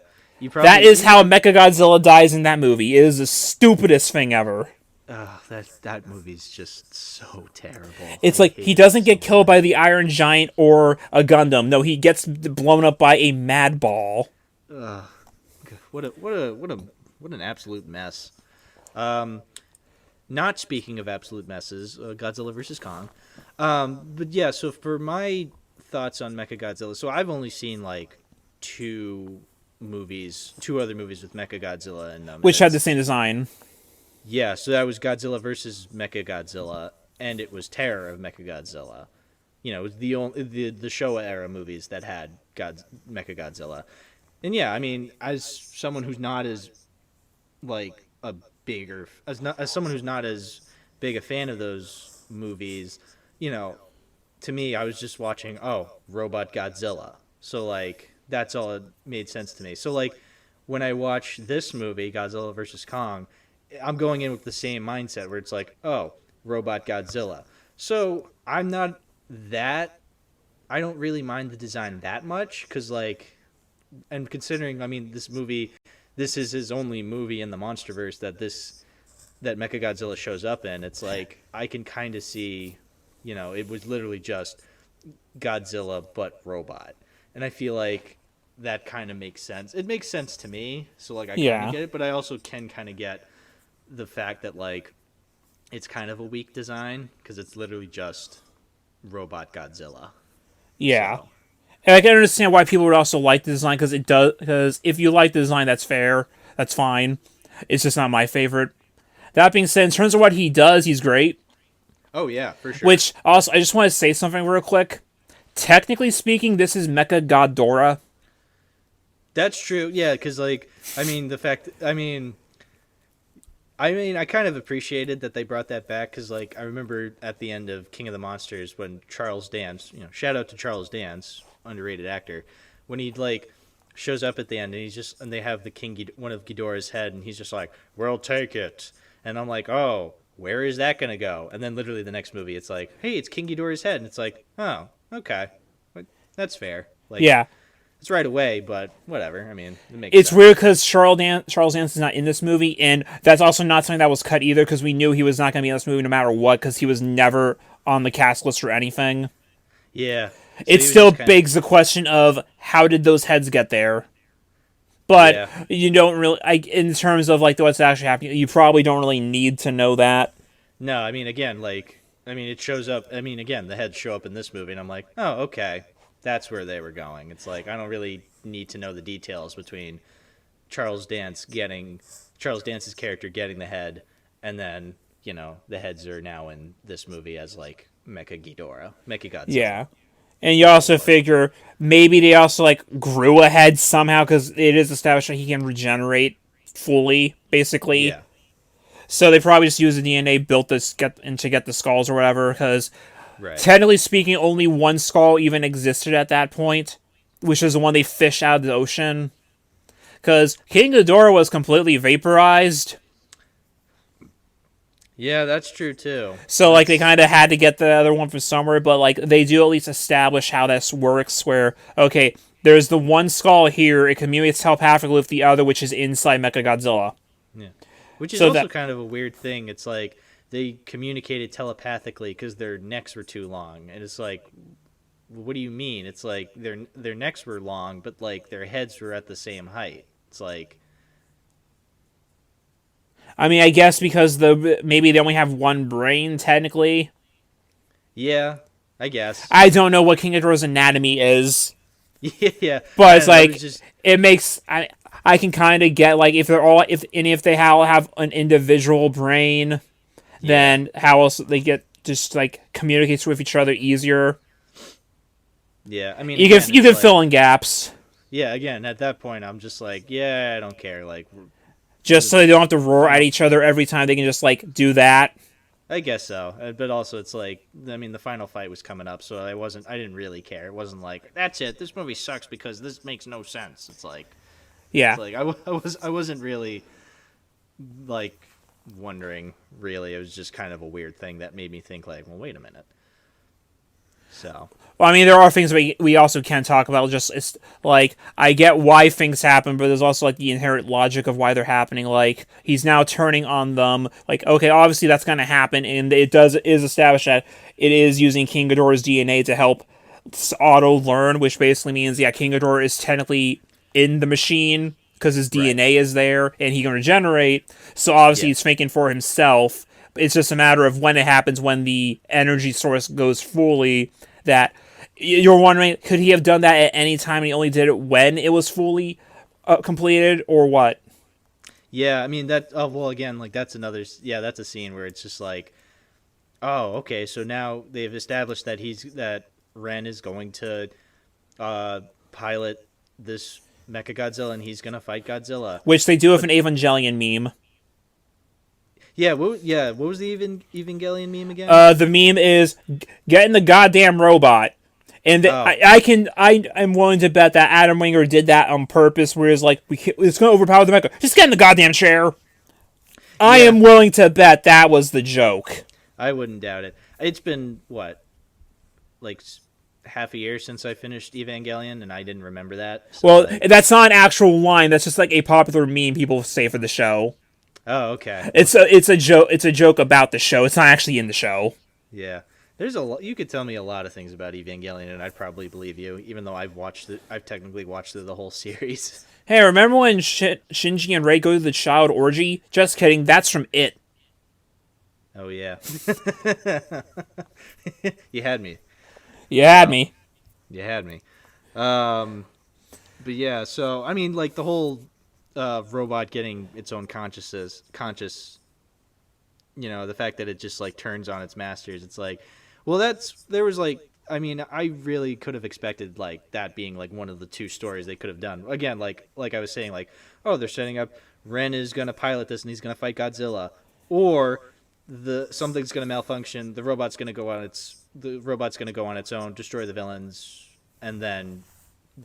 That is how Mechagodzilla dies in that movie. It is the stupidest thing ever. that movie's just so terrible. It's I like hate he it doesn't so get killed much. by the Iron Giant or a Gundam. No, he gets blown up by a mad ball. What an absolute mess. Not speaking of absolute messes, Godzilla versus Kong. But yeah, so for my thoughts on Mechagodzilla, so I've only seen like two other movies with Mechagodzilla in them. And Which had the it's same design. yeah, so that was Godzilla versus Mechagodzilla, and it was Terror of Mechagodzilla. You know, it was the Showa era movies that had Mechagodzilla. And yeah, I mean, as someone who's not as like a bigger as someone who's not as big a fan of those movies, you know, to me, I was just watching Robot Godzilla. So like that's all it made sense to me. So like when I watch this movie, Godzilla versus Kong, I'm going in with the same mindset where it's like, Robot Godzilla. So I'm not that. I don't really mind the design that much because, like, and considering, I mean, this is his only movie in the MonsterVerse that Mechagodzilla shows up in. It's like I can kind of see, you know, it was literally just Godzilla but robot, and I feel like that kind of makes sense. It makes sense to me, so like I kind Yeah. of get it, but I also can kind of get the fact that like it's kind of a weak design because it's literally just robot Godzilla. Yeah. So And I can understand why people would also like the design because it does. Because if you like the design, that's fair. That's fine. It's just not my favorite. That being said, in terms of what he does, he's great. oh yeah, for sure. Which also, I just want to say something real quick. Technically speaking, this is Mecha Godzilla. That's true. Yeah, because like I mean the fact I kind of appreciated that they brought that back because like I remember at the end of King of the Monsters when Charles Dance, you know, shout out to Charles Dance, underrated actor, when he like shows up at the end and they have the one of Ghidorah's head and he's just like, "We'll take it," and I'm like, "Oh, where is that gonna go?" And then literally the next movie, it's like, "Hey, it's King Ghidorah's head," and it's like, "Oh, okay, that's fair." Like, Yeah. it's right away, but whatever. I mean, it makes It's sense. weird because Charles Dance is not in this movie, and that's also not something that was cut either because we knew he was not going to be in this movie no matter what because he was never on the cast list or anything. Yeah. So he It was still just kind of begs the question of how did those heads get there? But yeah. you don't really, in terms of like what's actually happening, you probably don't really need to know that. No, I mean again, like I mean, it shows up. I mean, again, the heads show up in this movie, and I'm like, oh, okay, that's where they were going. It's like I don't really need to know the details between Charles Dance's character getting the head, and then the heads are now in this movie as like Mechagodzilla. Yeah. And you also figure maybe they also like grew a head somehow because it is established that he can regenerate fully, basically. Yeah, So they probably just used the DNA built this to get the skulls or whatever. Because right. technically speaking, only one skull even existed at that point, which is the one they fished out of the ocean. Because King Ghidorah was completely vaporized. Yeah, that's true too. So, like, they kind of had to get the other one from somewhere, but, like, they do at least establish how this works, where, okay, there's the one skull here, it communicates telepathically with the other, which is inside Mechagodzilla. Yeah, which is So also that, kind of a weird thing. It's like they communicated telepathically because their necks were too long, and it's like, what do you mean? It's like their necks were long, but like their heads were at the same height. It's like, I mean, I guess because maybe they only have one brain, technically. yeah, I guess. I don't know what King Ghidorah's anatomy is, Yeah, but I it's don't know. It like, was just it makes, I can kind of get, like, if they all have an individual brain, yeah, then how else they get, just, like, communicates with each other easier. yeah. I mean, You again, can it's like, fill in gaps yeah. Again, at that point, I'm just like, yeah, I don't care. Like, just so they don't have to roar at each other every time. They can just like do that. I guess so, but also it's like, I mean, the final fight was coming up, so I didn't really care. It wasn't like that's it. This movie sucks because this makes no sense. Yeah. It's like I wasn't really like wondering. Really, it was just kind of a weird thing that made me think like, well, wait a minute. So Well, I mean, there are things we also can talk about. Just it's like I get why things happen, but there's also like the inherent logic of why they're happening. Like he's now turning on them. Like okay, obviously that's going to happen, and is established that it is using King Ghidorah's DNA to help auto learn, which basically means King Ghidorah is technically in the machine because his right, DNA is there and he can regenerate. So obviously yeah, he's thinking for himself. It's just a matter of when it happens, when the energy source goes fully. That you're wondering, could he have done that at any time and he only did it when it was fully completed, or what? yeah. I mean that. Oh well, again, like that's another. Yeah, that's a scene where it's just like, oh, okay. So now they've established that Ren is going to pilot this Mechagodzilla, and he's gonna fight Godzilla. Which they do with But an Evangelion meme. what was the Evangelion meme again? The meme is get in the goddamn robot. And Oh, I'm willing to bet that Adam Winger did that on purpose, where it's like it's going to overpower the mecha. Just get in the goddamn chair. I yeah, am willing to bet that was the joke. I wouldn't doubt it. It's been what, like half a year since I finished Evangelion, and I didn't remember that. So Well, like, that's not an actual line. That's just like a popular meme people say for the show. oh, okay, It's a joke. It's a joke about the show. It's not actually in the show. yeah. There's a lot. You could tell me a lot of things about Evangelion, and I'd probably believe you, even though I've technically watched the whole series. Hey, remember when Shinji and Rei go to the child orgy? Just kidding. That's from It. Oh yeah, you had me. You had So me. you had me. Um, but yeah, so I mean, like the whole robot getting its own conscious. The fact that it just like turns on its masters. It's like, well, there was like. I mean, I really could have expected like that being like one of the two stories they could have done. Again, like I was saying, like, oh, they're setting up Ren is gonna pilot this and he's gonna fight Godzilla, or something's gonna malfunction. The robot's gonna go on its own, destroy the villains, and then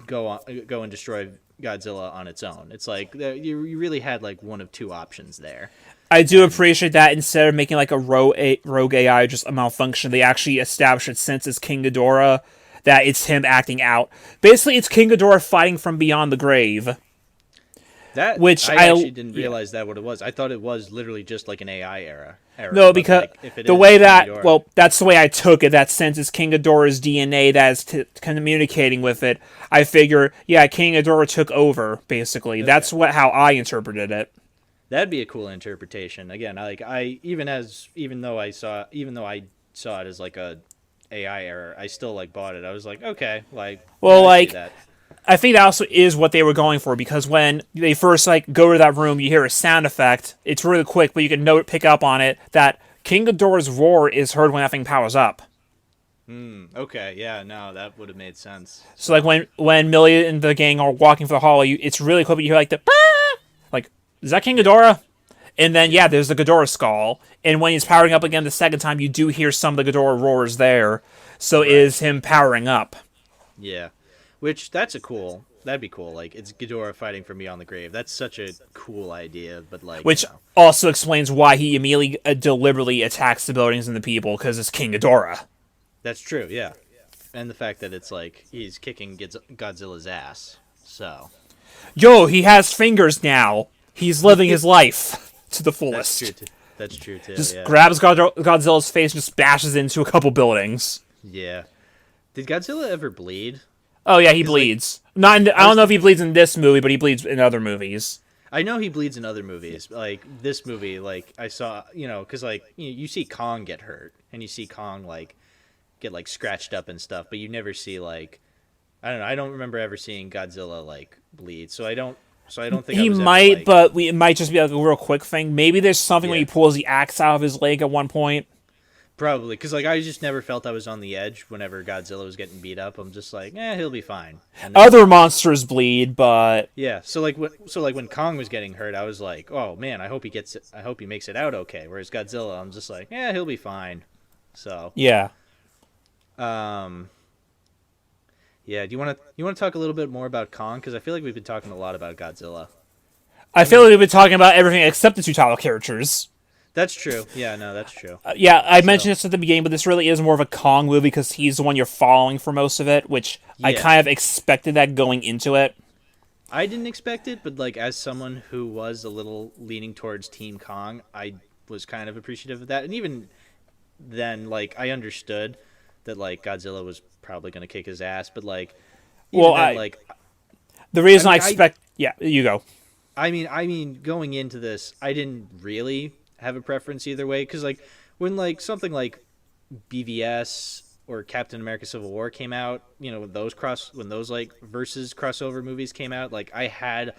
go and destroy Godzilla on its own. It's like you really had like one of two options there, I do and appreciate that instead of making like a rogue AI just a malfunction, they actually establish it since it's King Ghidorah, that it's him acting out. Basically, it's King Ghidorah fighting from beyond the grave, that which I actually didn't yeah. realize that what it was. I thought it was literally just like an AI error. No, But because like if it the is way King that, Ghidorah, well, that's the way I took it, that since it's King Ghidorah's DNA that is communicating with it, I figure, yeah, King Ghidorah took over, basically. okay, That's how I interpreted it. that'd be a cool interpretation. Again, even though I saw it as like a AI error, I still like bought it. I was like, okay, like yeah, Well, I see like that. I think that also is what they were going for because when they first like go to that room, you hear a sound effect. It's really quick, but you can pick up on it that King Ghidorah's roar is heard when that thing powers up. Okay, yeah, no, that would have made sense. So like So when Millie and the gang are walking for the hall, it's really quick. But you hear like the "Bah!" Like is that King yeah, Ghidorah? And then yeah, yeah, there's the Ghidorah skull. And when he's powering up again the second time, you do hear some of the Ghidorah roars there. So it right, is him powering up, yeah. That'd be cool. Like it's Ghidorah fighting for Beyond the Grave. That's such a cool idea, but like which also explains why he immediately deliberately attacks the buildings and the people because it's King Ghidorah. that's true. Yeah, and the fact that it's like he's kicking Godzilla's ass. So Yo, he has fingers now. He's living his life to the that's true. fullest. That's true too. Just Yeah, grabs Godzilla's face, and just bashes into a couple buildings. yeah. Did Godzilla ever bleed? Oh yeah, he 'Cause, like, bleeds. Not. I I was don't know if he thinking, bleeds in this movie, but he bleeds in other movies. I know he bleeds in other movies. Like this movie, like I saw, because like you see Kong get hurt, and you see Kong like get like scratched up and stuff, but you never see like I don't know. I don't remember ever seeing Godzilla like bleed, so I don't. So I don't think I He was ever might, like but it might just be like a real quick thing. Maybe there's something when yeah, he pulls the axe out of his leg at one point. probably because like I just never felt I was on the edge whenever Godzilla was getting beat up. I'm just like, he'll be fine. And then Other monsters bleed, but yeah, so like when Kong was getting hurt, I was like, oh man, I hope he gets it. I hope he makes it out okay. Whereas Godzilla, I'm just like, he'll be fine. So yeah. um. Yeah, do you want to talk a little bit more about Kong because I feel like we've been talking a lot about Godzilla. I I feel mean, like we've been talking about everything except the two title characters. that's true. Yeah, no, that's true. Yeah, I So mentioned this at the beginning, but this really is more of a Kong movie because he's the one you're following for most of it, which I yeah, kind of expected that going into it. I didn't expect it, but like as someone who was a little leaning towards Team Kong, I was kind of appreciative of that. And even then, like I understood that like Godzilla was probably going to kick his ass, but like even Well, then, like the I reason I mean, expect, yeah, you go. I mean, going into this, I didn't really have a preference either way because like when like something like BVS or Captain America: Civil War came out, when those like versus crossover movies came out, like I had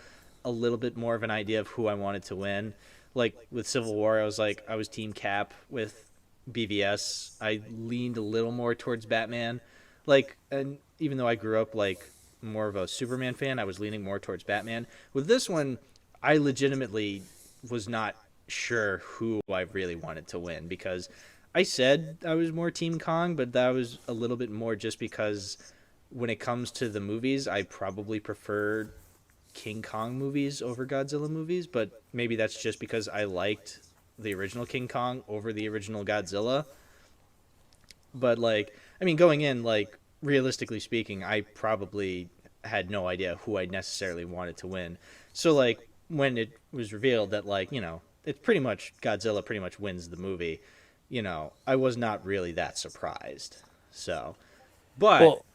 a little bit more of an idea of who I wanted to win. Like with Civil War, I was Team Cap. With BVS, I leaned a little more towards Batman. Like, and even though I grew up like more of a Superman fan, I was leaning more towards Batman. With this one, I legitimately was not sure who I really wanted to win because I said I was more Team Kong, but that was a little bit more just because when it comes to the movies, I probably prefer King Kong movies over Godzilla movies, but maybe that's just because I liked the original King Kong over the original Godzilla. But like, I mean, going in, like realistically speaking, I probably had no idea who I necessarily wanted to win. So like when it was revealed that like, it's pretty much Godzilla pretty much wins the movie, I was not really that surprised. So, but Well,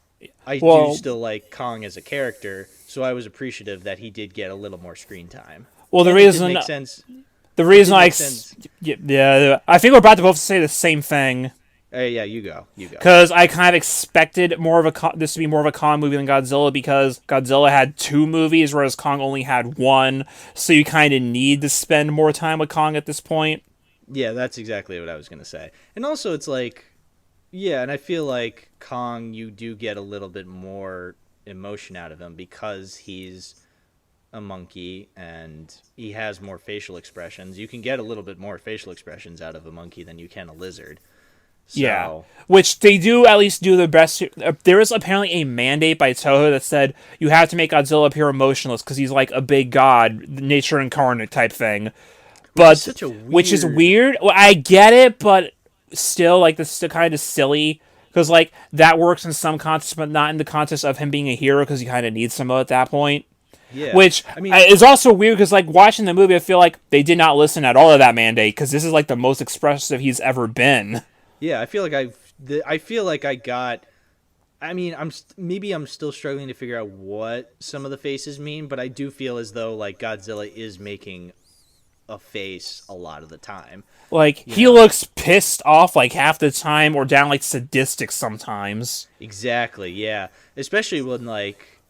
I do well, still like Kong as a character, so I was appreciative that he did get a little more screen time. well, And it did make sense. the It reason did make sense. yeah, I think we're about to both say the same thing Yeah, you go. You go. because I kind of expected this to be more of a Kong movie than Godzilla because Godzilla had two movies, whereas Kong only had one. So you kind of need to spend more time with Kong at this point. Yeah, that's exactly what I was going to say. And also it's like yeah, and I feel like Kong you do get a little bit more emotion out of him because he's a monkey and he has more facial expressions. You can get a little bit more facial expressions out of a monkey than you can a lizard. Yeah, So, which they do at least do the best. There is apparently a mandate by Toho that said you have to make Godzilla appear emotionless because he's like a big god, nature incarnate type thing. which is But such a which is weird. weird. Well, I get it, but still, like this is kind of silly because like that works in some context, but not in the context of him being a hero because you kind of need some at that point. Yeah. Which I mean, is also weird because like watching the movie, I feel like they did not listen at all to that mandate because this is like the most expressive he's ever been. yeah, I feel like I feel like I got I mean, maybe I'm still struggling to figure out what some of the faces mean, but I do feel as though like Godzilla is making a face a lot of the time. Like, You he know, looks pissed off like half the time, or down like sadistic sometimes. exactly. Yeah, especially when like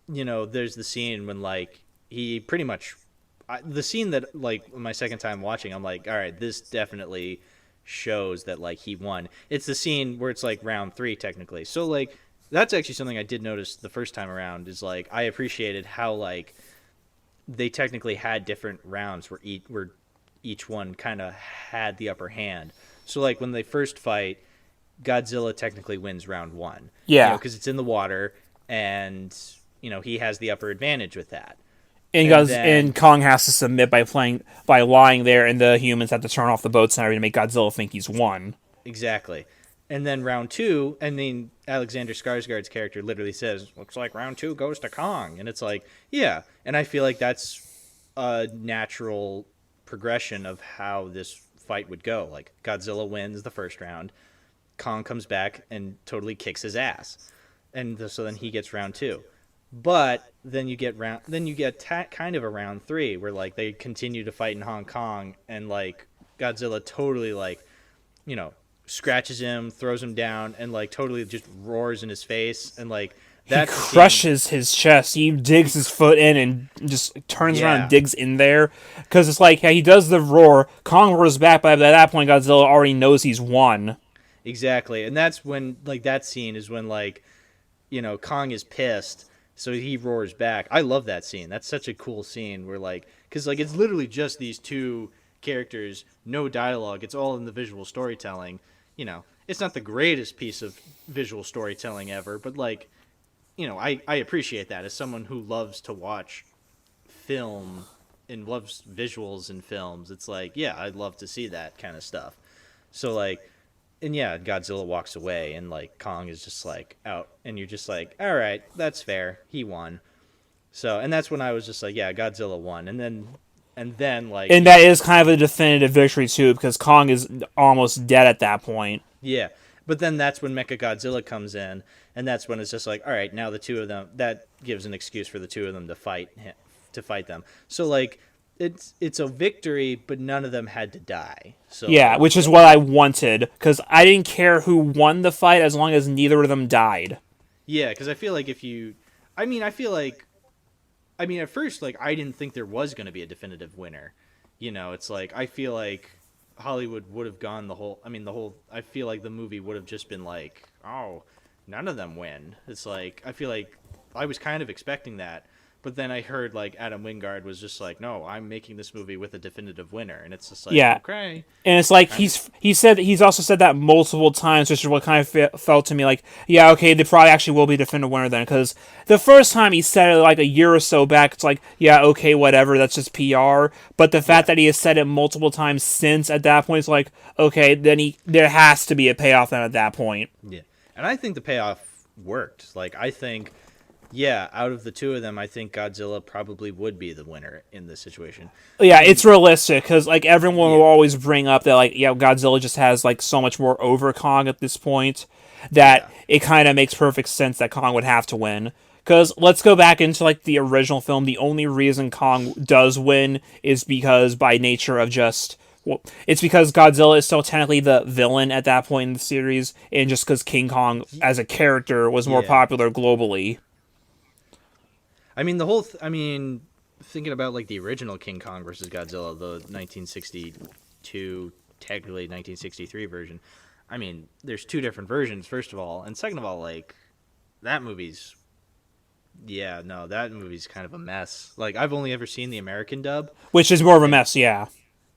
there's the scene when like he pretty much the scene that like my second time watching, I'm like, all right, this definitely shows that like he won. It's the scene where it's like round 3 technically. So like that's actually something I did notice the first time around is like I appreciated how like they technically had different rounds where each one kind of had the upper hand. So like when they first fight, Godzilla technically wins round 1. Yeah. Because it's in the water and he has the upper advantage with that. And And then Kong has to submit by lying there, and the humans have to turn off the boats and everything to make Godzilla think he's won. exactly. And then round 2, I mean Alexander Skarsgård's character literally says, "Looks like round 2 goes to Kong." And it's like, yeah, and I feel like that's a natural progression of how this fight would go. Like Godzilla wins the first round, Kong comes back and totally kicks his ass, and so then he gets round 2. But then you get kind of a round 3 where like they continue to fight in Hong Kong, and like Godzilla totally like you know scratches him, throws him down, and like totally just roars in his face, and like He that's the scene. crushes his chest. He digs his foot in and just turns around and Yeah, digs in there. Because it's like, yeah, he does the roar. Kong roars back, but at that point, Godzilla already knows he's won. exactly, and that's when like that scene is when like Kong is pissed, so he roars back. I love that scene. That's such a cool scene where like because like it's literally just these two characters, no dialogue. It's all in the visual storytelling. It's not the greatest piece of visual storytelling ever, but like I appreciate that as someone who loves to watch film and loves visuals in films. It's like, yeah, I'd love to see that kind of stuff. So like, and yeah, Godzilla walks away and like Kong is just like out, and you're just like, all right, that's fair, he won. So and that's when I was just like, yeah, Godzilla won, and then like And that is kind of a definitive victory, too, because Kong is almost dead at that point. yeah, but then that's when Mechagodzilla comes in, and that's when it's just like, all right, now the two of them, that gives an excuse for the two of them to fight them. So like, it's a victory, but none of them had to die. Yeah, So which is what I wanted, because I didn't care who won the fight as long as neither of them died. yeah, because I feel like I feel like, at first, like I didn't think there was going to be a definitive winner. It's like I feel like Hollywood would have gone the whole. I feel like the movie would have just been like, oh, none of them win. It's like I feel like I was kind of expecting that, but then I heard like Adam Wingard was just like, no, I'm making this movie with a definitive winner, and it's just like, Yeah, okay, and it's like kind of, he's also said that multiple times, which is what kind of felt to me like, yeah, okay, they probably actually will be definitive winner then, because the first time he said it like a year or so back, it's like, yeah, okay, whatever, that's just PR. But the fact yeah, that he has said it multiple times since at that point, it's like, okay, then there has to be a payoff then at that point. yeah, and I think the payoff worked. Like I think. Yeah, out of the two of them, I think Godzilla probably would be the winner in this situation. Yeah, And it's realistic because like everyone will yeah, always bring up that like yeah Godzilla just has like so much more over Kong at this point that yeah, it kind of makes perfect sense that Kong would have to win. Because let's go back into like the original film. The only reason Kong does win is because by nature of just well, it's because Godzilla is still technically the villain at that point in the series, and just because King Kong as a character was more yeah. popular globally. Thinking about like the original King Kong versus Godzilla, the 1962, technically 1963 version. There's two different versions, first of all, and second of all, like that movie's yeah, no, that movie's kind of a mess. Like I've only ever seen the American dub, Which is more of a and mess, yeah,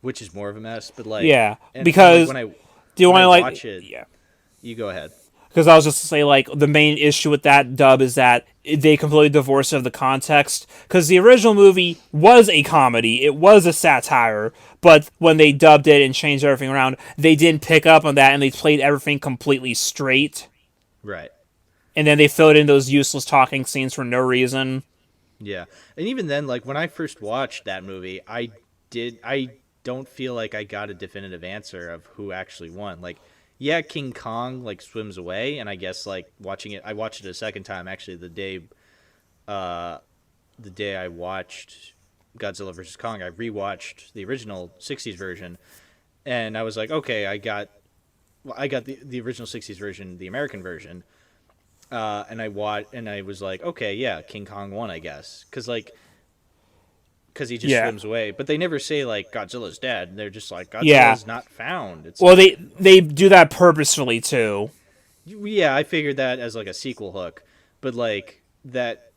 which is more of a mess. But like, yeah. and like Because when I do you when want I to like watch it, yeah? you go ahead. Because I was just to say, like, the main issue with that dub is that they completely divorced it of the context. Because the original movie was a comedy, it was a satire, but when they dubbed it and changed everything around, they didn't pick up on that and they played everything completely straight. Right. And then they filled in those useless talking scenes for no reason. Yeah. And even then, like when I first watched that movie, I don't feel like I got a definitive answer of who actually won. Like, yeah, King Kong like swims away, and I guess like I watched it a second time actually the day I watched Godzilla versus Kong, I rewatched the original '60s version, and I was like, okay, I got the original '60s version, the American version, and I was like, okay, yeah, King Kong won, I guess, because he just Yeah. swims away. But they never say like Godzilla's dead. They're just like Yeah. Godzilla's not found. It's Well, like, they do that purposefully too. yeah, I figured that as like a sequel hook, but like that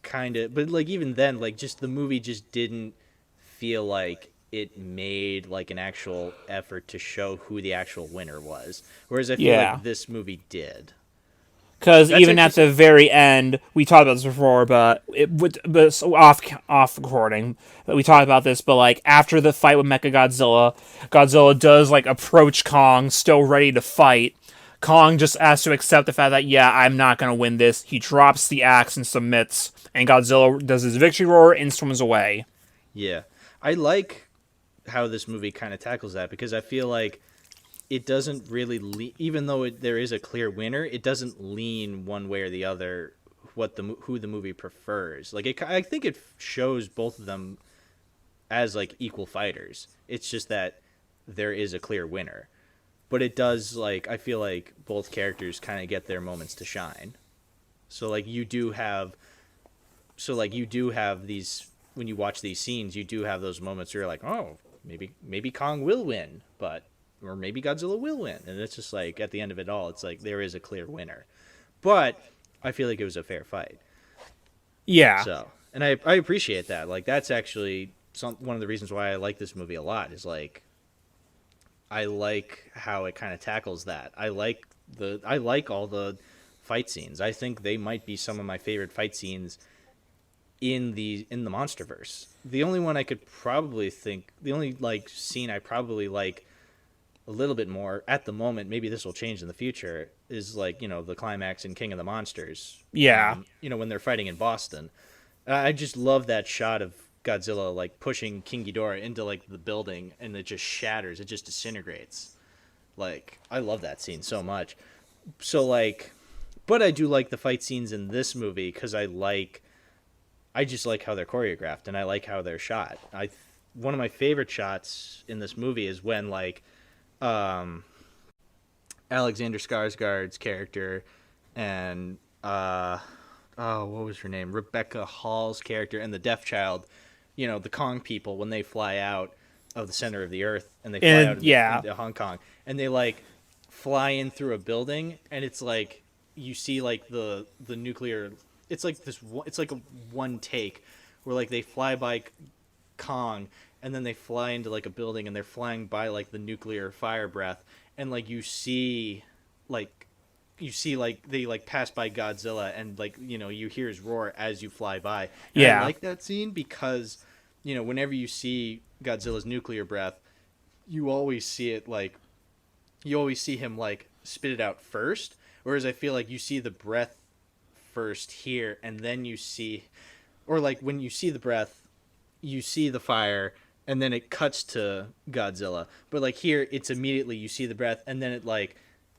kind of, but like even then, like just the movie just didn't feel like it made like an actual effort to show who the actual winner was. Whereas I feel Yeah. like this movie did. Because That's even at actually the very end, we talked about this before, but it would, but so off recording. But we talked about this, but like after the fight with Mechagodzilla, Godzilla does like approach Kong, still ready to fight. Kong just has to accept the fact that yeah, I'm not gonna win this. He drops the axe and submits, and Godzilla does his victory roar and swims away. yeah. I like how this movie kind of tackles that because I feel like it doesn't really even though there is a clear winner, it doesn't lean one way or the other who the movie prefers. Like I think it shows both of them as like equal fighters. It's just that there is a clear winner. But it does like I feel like both characters kind of get their moments to shine. So like you do have these when you watch these scenes, you do have those moments where you're like, "Oh, maybe Kong will win, but or maybe Godzilla will win." And it's just like at the end of it all, it's like there is a clear winner. But I feel like it was a fair fight. Yeah, So, and I appreciate that. Like that's actually one of the reasons why I like this movie a lot is like I like how it kind of tackles that. I like all the fight scenes. I think they might be some of my favorite fight scenes in the MonsterVerse. The only one I could probably think, the only like scene I probably like a little bit more at the moment, maybe this will change in the future, is like, the climax in King of the Monsters. yeah, When they're fighting in Boston. I just love that shot of Godzilla like pushing King Ghidorah into like the building and it just shatters, it just disintegrates. Like I love that scene so much. So like but I do like the fight scenes in this movie cuz I just like how they're choreographed and I like how they're shot. One of my favorite shots in this movie is when like um, Alexander Skarsgård's character and what was her name? Rebecca Hall's character and the Deaf Child, the Kong people when they fly out of the center of the earth and they fly out yeah, into Hong Kong and they like fly in through a building and it's like you see like the nuclear. It's like it's like a one take where like they fly by Kong and then they fly into like a building and they're flying by like the nuclear fire breath and like like they like pass by Godzilla and like you hear his roar as you fly by. And I yeah, like that scene because whenever you see Godzilla's nuclear breath, you always see it like you always see him like spit it out first, whereas I feel like you see the breath first here and then you see, or like when you see the breath you see the fire and then it cuts to Godzilla, but like here it's immediately you see the breath and then it like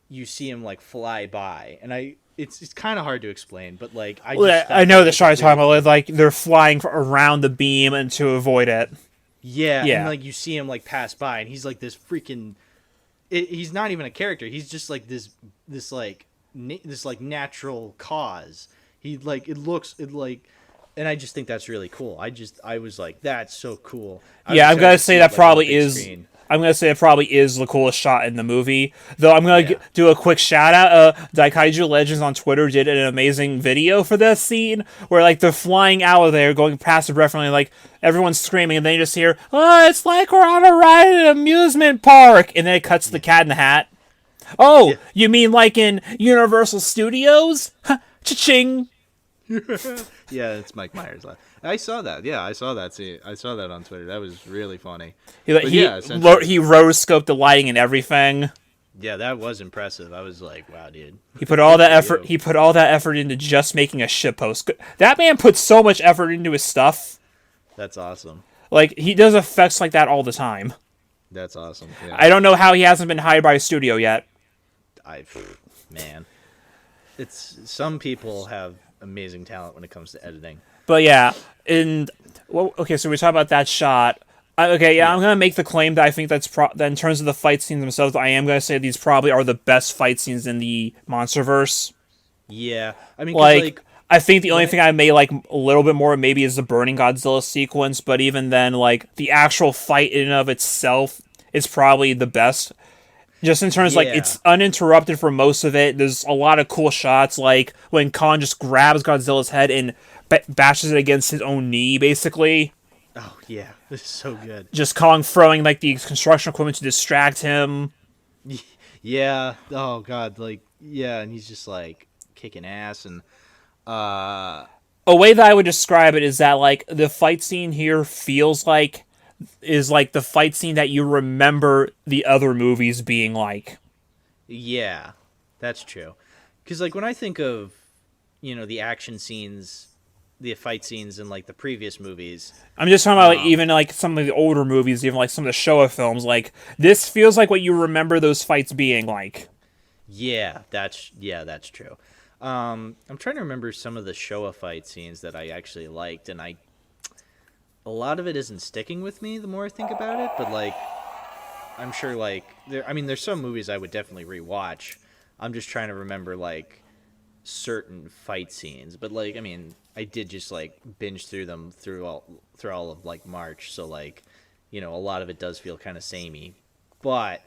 you see him like fly by and it's kind of hard to explain, but like I know the shot you're talking about. Like they're flying around the beam and to avoid it. yeah, and Yeah, like you see him like pass by and he's like this freaking he's not even a character, he's just like this like this like natural cause. He like it like, and I just think that's really cool. I was like that's so cool. I yeah. was I'm excited gonna to say see that it, like, on the probably big is. screen. I'm gonna say it probably is the coolest shot in the movie. Though I'm gonna Yeah, do a quick shout out. Daikaiju Legends on Twitter did an amazing video for this scene where like they're flying out of there, going past the reference, like everyone's screaming, and then you just hear, "Oh, it's like we're on a ride at an amusement park," and then it cuts to the Cat in the Hat. Oh, yeah, you mean like in Universal Studios? Cha-ching! yeah. It's Mike Myers. I saw that. Yeah, I saw that. See, I saw that on Twitter. That was really funny. He But yeah, essentially, he rose scoped the lighting and everything. yeah, that was impressive. I was like, wow, dude. He put all Good that for effort. you. He put all that effort into just making a shitpost. That man puts so much effort into his stuff. That's awesome. Like he does effects like that all the time. That's awesome. Yeah, I don't know how he hasn't been hired by a studio yet. I man, it's some people have amazing talent when it comes to editing. But yeah, and Well, okay, so we talk about that shot. Okay, yeah, Yeah. I'm gonna make the claim that I think that in terms of the fight scenes themselves, I am gonna say these probably are the best fight scenes in the MonsterVerse. Yeah. I mean, because Like, like I think the when only I thing I may like a little bit more maybe is the burning Godzilla sequence, but even then, like the actual fight in and of itself is probably the best. Just in terms like yeah. it's uninterrupted for most of it. There's a lot of cool shots, like when Khan just grabs Godzilla's head and bashes it against his own knee, basically. Oh yeah. This is so good. Just Kong throwing like the construction equipment to distract him. Yeah. Oh god. Like yeah, and he's just like kicking ass and uh A way that I would describe it is that like the fight scene here feels like is like the fight scene that you remember the other movies being like. yeah, that's true. Because like when I think of the action scenes, the fight scenes in like the previous movies, I'm just talking about like, um, even like some of the older movies, even like some of the Showa films. Like this feels like what you remember those fights being like. that's true. I'm trying to remember some of the Showa fight scenes that I actually liked, and a lot of it isn't sticking with me the more I think about it. But like I'm sure like there's some movies I would definitely rewatch. I'm just trying to remember like certain fight scenes, but like I mean, I did just like binge through them through all of like March, so like a lot of it does feel kind of samey. But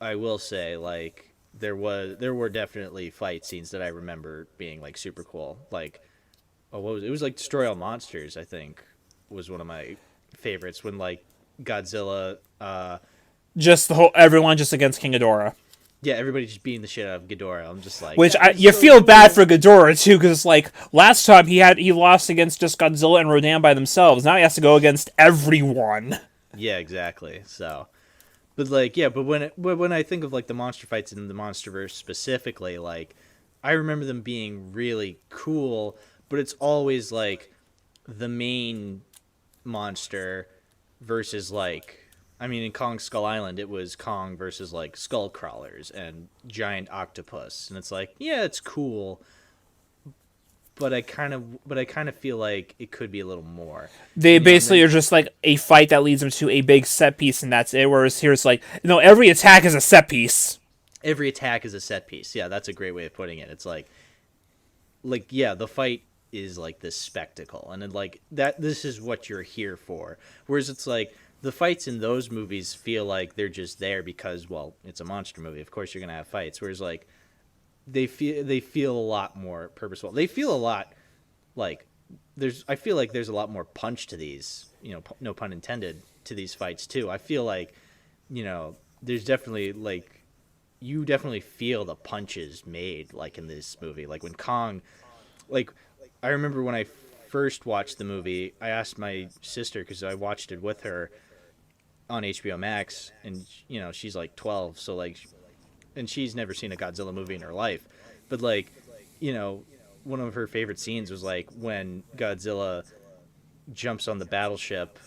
I will say like there were definitely fight scenes that I remember being like super cool. Like what was it? It was like Destroy All Monsters, I think, was one of my favorites when like Godzilla Just the whole everyone just against King Ghidorah. yeah, everybody just beating the shit out of Ghidorah. I'm just like, Which that was you so feel bad cool. for Ghidorah too, because it's like last time he lost against just Godzilla and Rodan by themselves. Now he has to go against everyone. Yeah, exactly. So, but like, yeah, but when I think of like the monster fights in the MonsterVerse specifically, like, I remember them being really cool. But it's always like the main monster versus like, I mean, in Kong Skull Island, it was Kong versus like skull crawlers and giant octopus, and it's like, yeah, it's cool, but I kind of feel like it could be a little more, They and basically then are just like a fight that leads them to a big set piece, and that's it. Whereas here it's like, no, every attack is a set piece. every attack is a set piece. Yeah, that's a great way of putting it. It's like yeah, the fight is like this spectacle, and then like that this is what you're here for. Whereas it's like the fights in those movies feel like they're just there because, well, it's a monster movie. Of course you're going to have fights. Whereas like they feel a lot more purposeful. They feel a lot like I feel like there's a lot more punch to these, no pun intended, to these fights too. I feel like, there's definitely like you definitely feel the punches made like in this movie. Like when Kong, like I remember when I first watched the movie, I asked my sister because I watched it with her on HBO Max, and she's like 12, so like, and she's never seen a Godzilla movie in her life, but like, you know, one of her favorite scenes was like when Godzilla jumps on the battleship,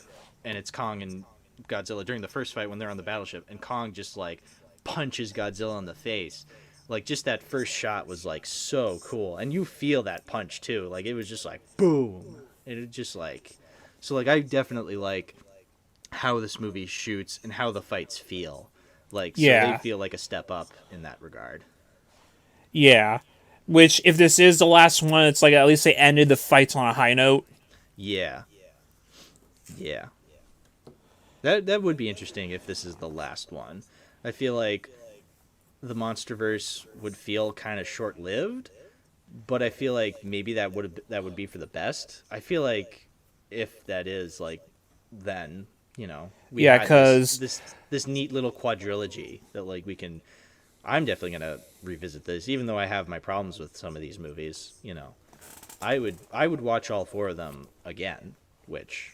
and it's Kong and Godzilla during the first fight when they're on the battleship, and Kong just like punches Godzilla in the face. Like just that first shot was like so cool, and you feel that punch too. Like it was just like boom, and it just like so like I definitely like how this movie shoots and how the fights feel. Like so they Yeah, feel like a step up in that regard. yeah. Which, if this is the last one, it's like at least they ended the fights on a high note. Yeah, yeah. That would be interesting if this is the last one. I feel like the MonsterVerse would feel kind of short lived, but I feel like maybe that would be for the best. I feel like if that is like, then we Yeah, had this because this this neat little quadrilogy that like we can. I'm definitely gonna revisit this, even though I have my problems with some of these movies. I would watch all four of them again, which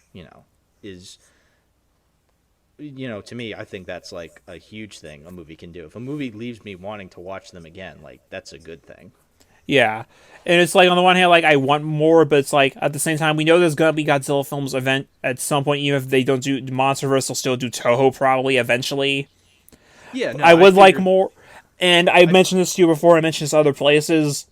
is to me, I think that's like a huge thing a movie can do. If a movie leaves me wanting to watch them again, like that's a good thing. yeah, and it's like on the one hand, like I want more, but it's like at the same time, we know there's gonna be Godzilla films event at some point. Even if they don't do MonsterVerse, they'll still do Toho probably eventually. Yeah, no, I I would like figured. more, and I I mentioned this to you before. I mentioned this other places.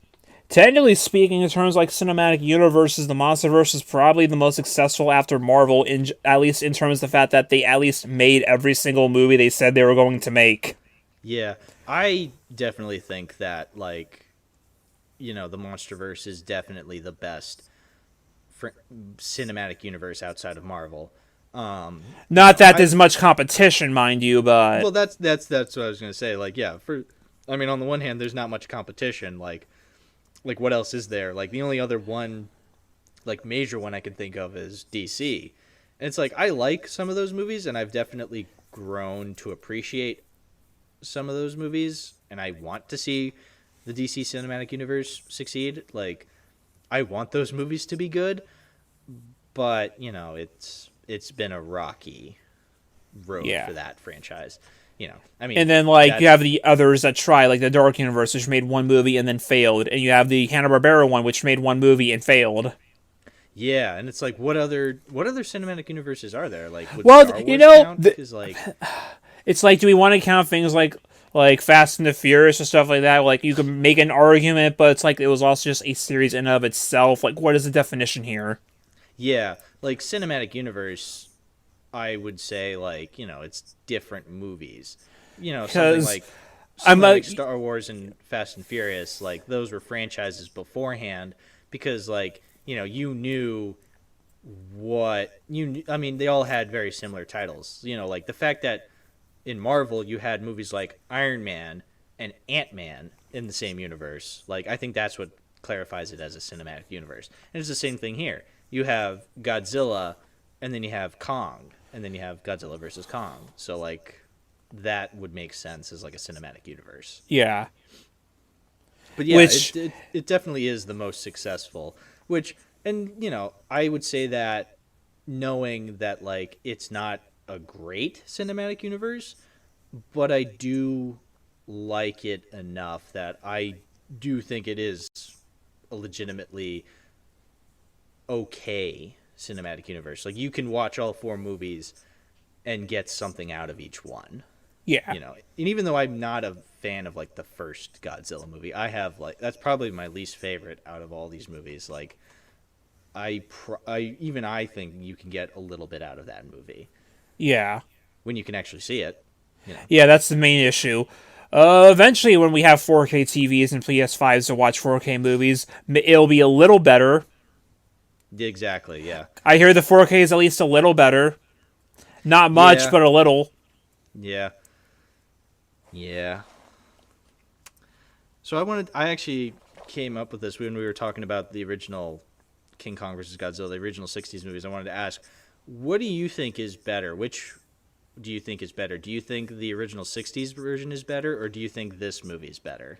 Technically speaking, in terms of, like, cinematic universes, the MonsterVerse is probably the most successful after Marvel, at least in terms of the fact that they at least made every single movie they said they were going to make. Yeah, I definitely think that like the MonsterVerse is definitely the best fr- cinematic universe outside of Marvel. Not that I there's much competition, mind you, but well, that's what I was gonna say. Like, yeah, I mean, on the one hand, there's not much competition. Like what else is there? Like the only other one, like major one I can think of is DC, and it's like I like some of those movies, and I've definitely grown to appreciate some of those movies, and I want to see the DC cinematic universe succeed. Like I want those movies to be good, but it's been a rocky road yeah. for that franchise. I mean And then, like, you that's have the others that try, like the Dark Universe, which made one movie and then failed, and you have the Hanna-Barbera one, which made one movie and failed. yeah, and it's like what other cinematic universes are there? Like would Well, Star you Wars know, count? Because like it's like, do we want to count things like Fast and the Furious and stuff like that? Like, you can make an argument, but it's like it was also just a series in and of itself. Like, what is the definition here? yeah, like cinematic universe, I would say like it's different movies. Something Because like I'm something a like Star Wars and Fast and Furious, like those were franchises beforehand because like you knew I mean they all had very similar titles. Like the fact that in Marvel you had movies like Iron Man and Ant-Man in the same universe. Like I think that's what clarifies it as a cinematic universe. And it's the same thing here. You have Godzilla and then you have Kong and then you have Godzilla versus Kong. So like that would make sense as like a cinematic universe. yeah, But yeah, which it definitely is the most successful. Which and I would say that knowing that like it's not a great cinematic universe, but I do like it enough that I do think it is a legitimately okay cinematic universe. Like you can watch all four movies and get something out of each one. yeah, And even though I'm not a fan of like the first Godzilla movie, I have like that's probably my least favorite out of all these movies. Like I think you can get a little bit out of that movie yeah, when you can actually see it. yeah. That's the main issue. Eventually, when we have 4K TVs and PS5s to watch 4K movies, it'll be a little better. Exactly. Yeah. I hear the 4K is at least a little better. Not much, Yeah. but a little. Yeah. Yeah. So I actually came up with this when we were talking about the original King Kong versus Godzilla, the original '60s movies. I wanted to ask, what do you think is better? Which do you think is better? Do you think the original '60s version is better, or do you think this movie is better?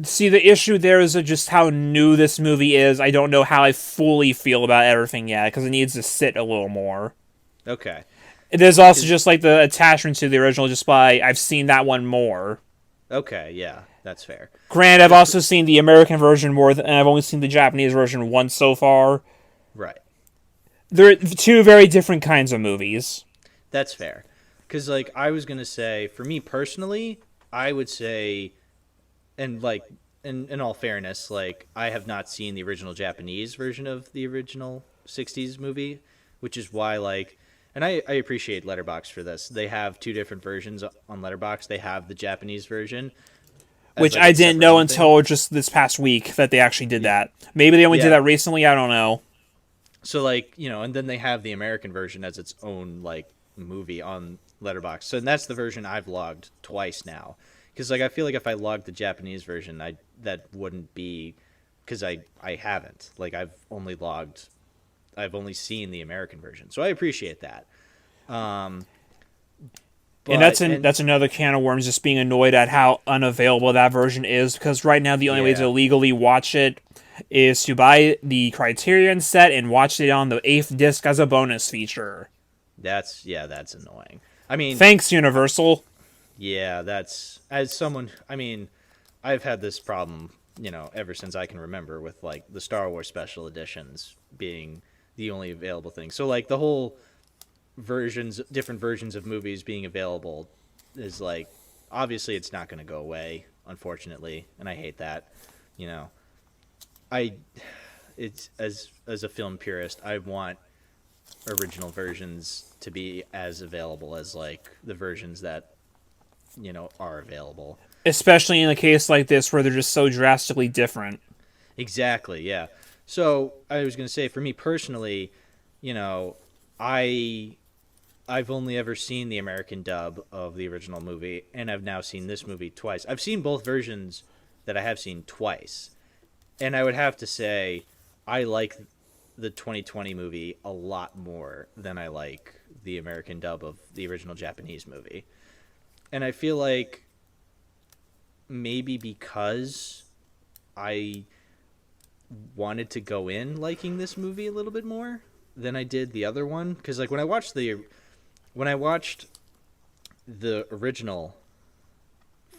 See, the issue there is just how new this movie is. I don't know how I fully feel about everything yet, because it needs to sit a little more. Okay. There's also 'Cause- just like the attachment to the original, just by I've seen that one more. Okay. Yeah, that's fair. Granted, I've 'Cause also seen the American version more, and I've only seen the Japanese version once so far. right. They're two very different kinds of movies. That's fair. Because, like, I was going to say, for me personally, I would say, and, like, in all fairness, like, I have not seen the original Japanese version of the original '60s movie, which is why, like, and I appreciate Letterboxd for this. They have two different versions on Letterboxd. They have the Japanese version as, Which like, I a didn't separate know own thing. until just this past week that they actually did that. Maybe they only did Yeah. that recently, I don't know. So, like, and then they have the American version as its own, like, movie on Letterboxd. So, and that's the version I've logged twice now. Because, like, I feel like if I logged the Japanese version, that wouldn't be because I haven't. Like, I've only seen the American version. So I appreciate that. Um, And that's another can of worms, just being annoyed at how unavailable that version is, because right now the only way to yeah, legally watch it is to buy the Criterion set and watch it on the 8th disc as a bonus feature. that's annoying. I mean, Thanks, Universal. yeah, that's as someone. I mean, I've had this problem, ever since I can remember with like the Star Wars special editions being the only available thing. So like the whole different versions of movies being available is like obviously it's not going to go away unfortunately, and I hate that. You know, I it's as a film purist, I want original versions to be as available as like the versions that are available. Especially in a case like this where they're just so drastically different. Exactly, yeah. So I was going to say, for me personally, you know, I I've only ever seen the American dub of the original movie, and I've now seen this movie twice. I've seen both versions that I have seen twice, and I would have to say I like the 2020 movie a lot more than I like the American dub of the original Japanese movie. And I feel like maybe because I wanted to go in liking this movie a little bit more than I did the other one, because like when I watched the original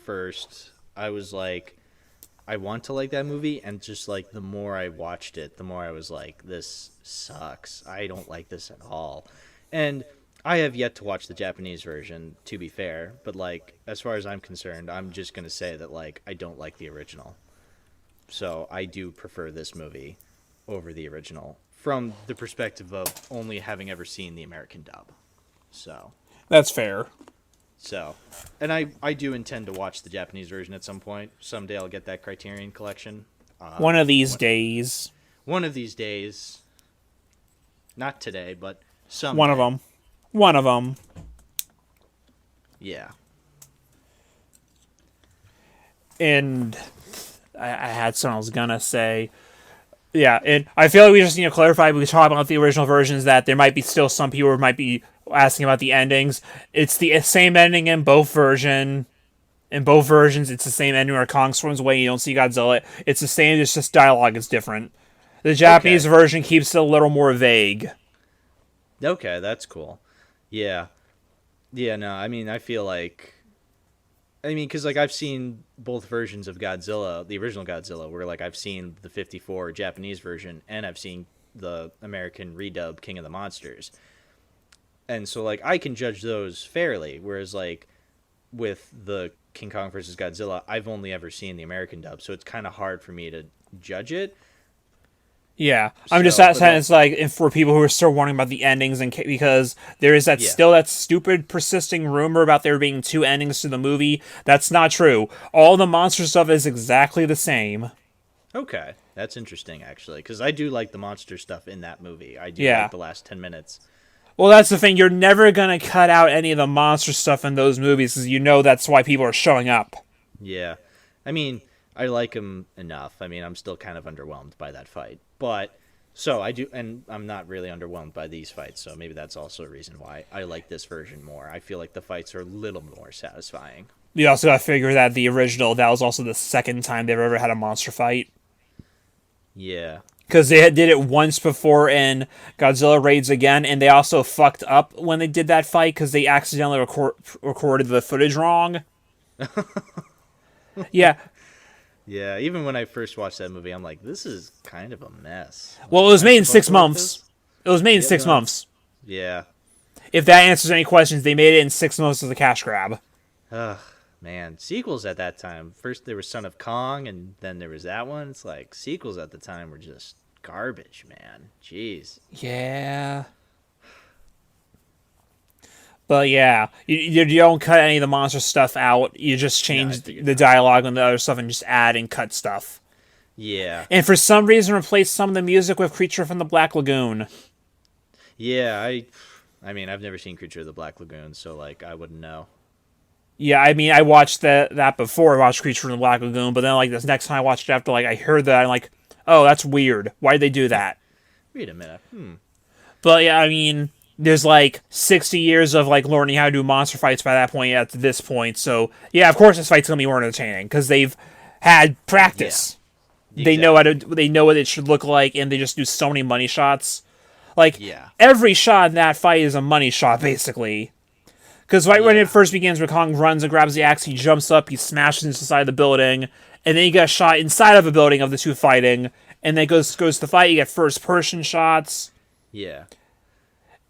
first, I was like, I want to like that movie, and just like the more I watched it, the more I was like, this sucks. I don't like this at all. And I have yet to watch the Japanese version, to be fair, but like as far as I'm concerned, I'm just going to say that like I don't like the original. So I do prefer this movie over the original from the perspective of only having ever seen the American dub. So That's fair. So, and I do intend to watch the Japanese version at some point. Someday I'll get that Criterion collection. One of these days. One of these days. Not today, but someday. One of them. One of them. Yeah. And I had something I was gonna say. Yeah, and I feel like we just need to clarify. We talk about the original versions that there might be still some people who might be asking about the endings. It's the same ending in both versions. In both versions, it's the same ending where Kong swims away. You don't see Godzilla. It's the same. It's just dialogue is different. The Japanese version keeps it a little more vague. Okay, that's cool. Yeah. Yeah, no, I mean, I feel like... I mean, because, like, I've seen both versions of Godzilla, the original Godzilla, where, like, I've seen the 54 Japanese version, and I've seen the American redub King of the Monsters. And so, like, I can judge those fairly, whereas, like, with the King Kong versus Godzilla, I've only ever seen the American dub, so it's kind of hard for me to judge it. Yeah, I'm So, just but, saying it's like if for people who are still wondering about the endings, and because there is that Yeah. still that stupid persisting rumor about there being two endings to the movie. That's not true. All the monster stuff is exactly the same. Okay, that's interesting, actually, because I do like the monster stuff in that movie. I do Yeah. like the last 10 minutes. Well, that's the thing. You're never gonna cut out any of the monster stuff in those movies, because you know that's why people are showing up. Yeah. I mean, I like him enough. I mean, I'm still kind of underwhelmed by that fight. But, so I do, and I'm not really underwhelmed by these fights, so maybe that's also a reason why I like this version more. I feel like the fights are a little more satisfying. You also gotta figure that the original, that was also the second time they've ever had a monster fight. Yeah. Because they did it once before in Godzilla Raids Again, and they also fucked up when they did that fight because they accidentally recorded the footage wrong. Yeah. Yeah, even when I first watched that movie, I'm like, this is kind of a mess. Well, it was made in Supposed 6 to like months. this? It was made in Yeah, 6 no. months. Yeah. If that answers any questions, they made it in 6 months as a cash grab. Ugh, man. Sequels at that time. First there was Son of Kong, and then there was that one. It's like, sequels at the time were just garbage, man. Jeez. Yeah. But yeah, you don't cut any of the monster stuff out. You just change figured the dialogue and the other stuff and just add and cut stuff. Yeah. And for some reason, replace some of the music with Creature from the Black Lagoon. Yeah, I mean, I've never seen Creature of the Black Lagoon, so, like, I wouldn't know. Yeah, I mean, I watched that before I watched Creature from the Black Lagoon, but then, like, this next time I watched it after, like, I heard that, I'm like, oh, that's weird. Why'd they do that? Wait a minute. But, yeah, I mean, there's, like, 60 years of, like, learning how to do monster fights by that point at this point, so, yeah, of course this fight's gonna be more entertaining, because they've had practice. Yeah. They know they know what it should look like, and they just do so many money shots. Like, Yeah. every shot in that fight is a money shot, basically. Because right when it first begins, where Kong runs and grabs the axe, he jumps up, he smashes into the side of the building, and then you get a shot inside of a building of the two fighting, and then goes to the fight, you get first-person shots. Yeah.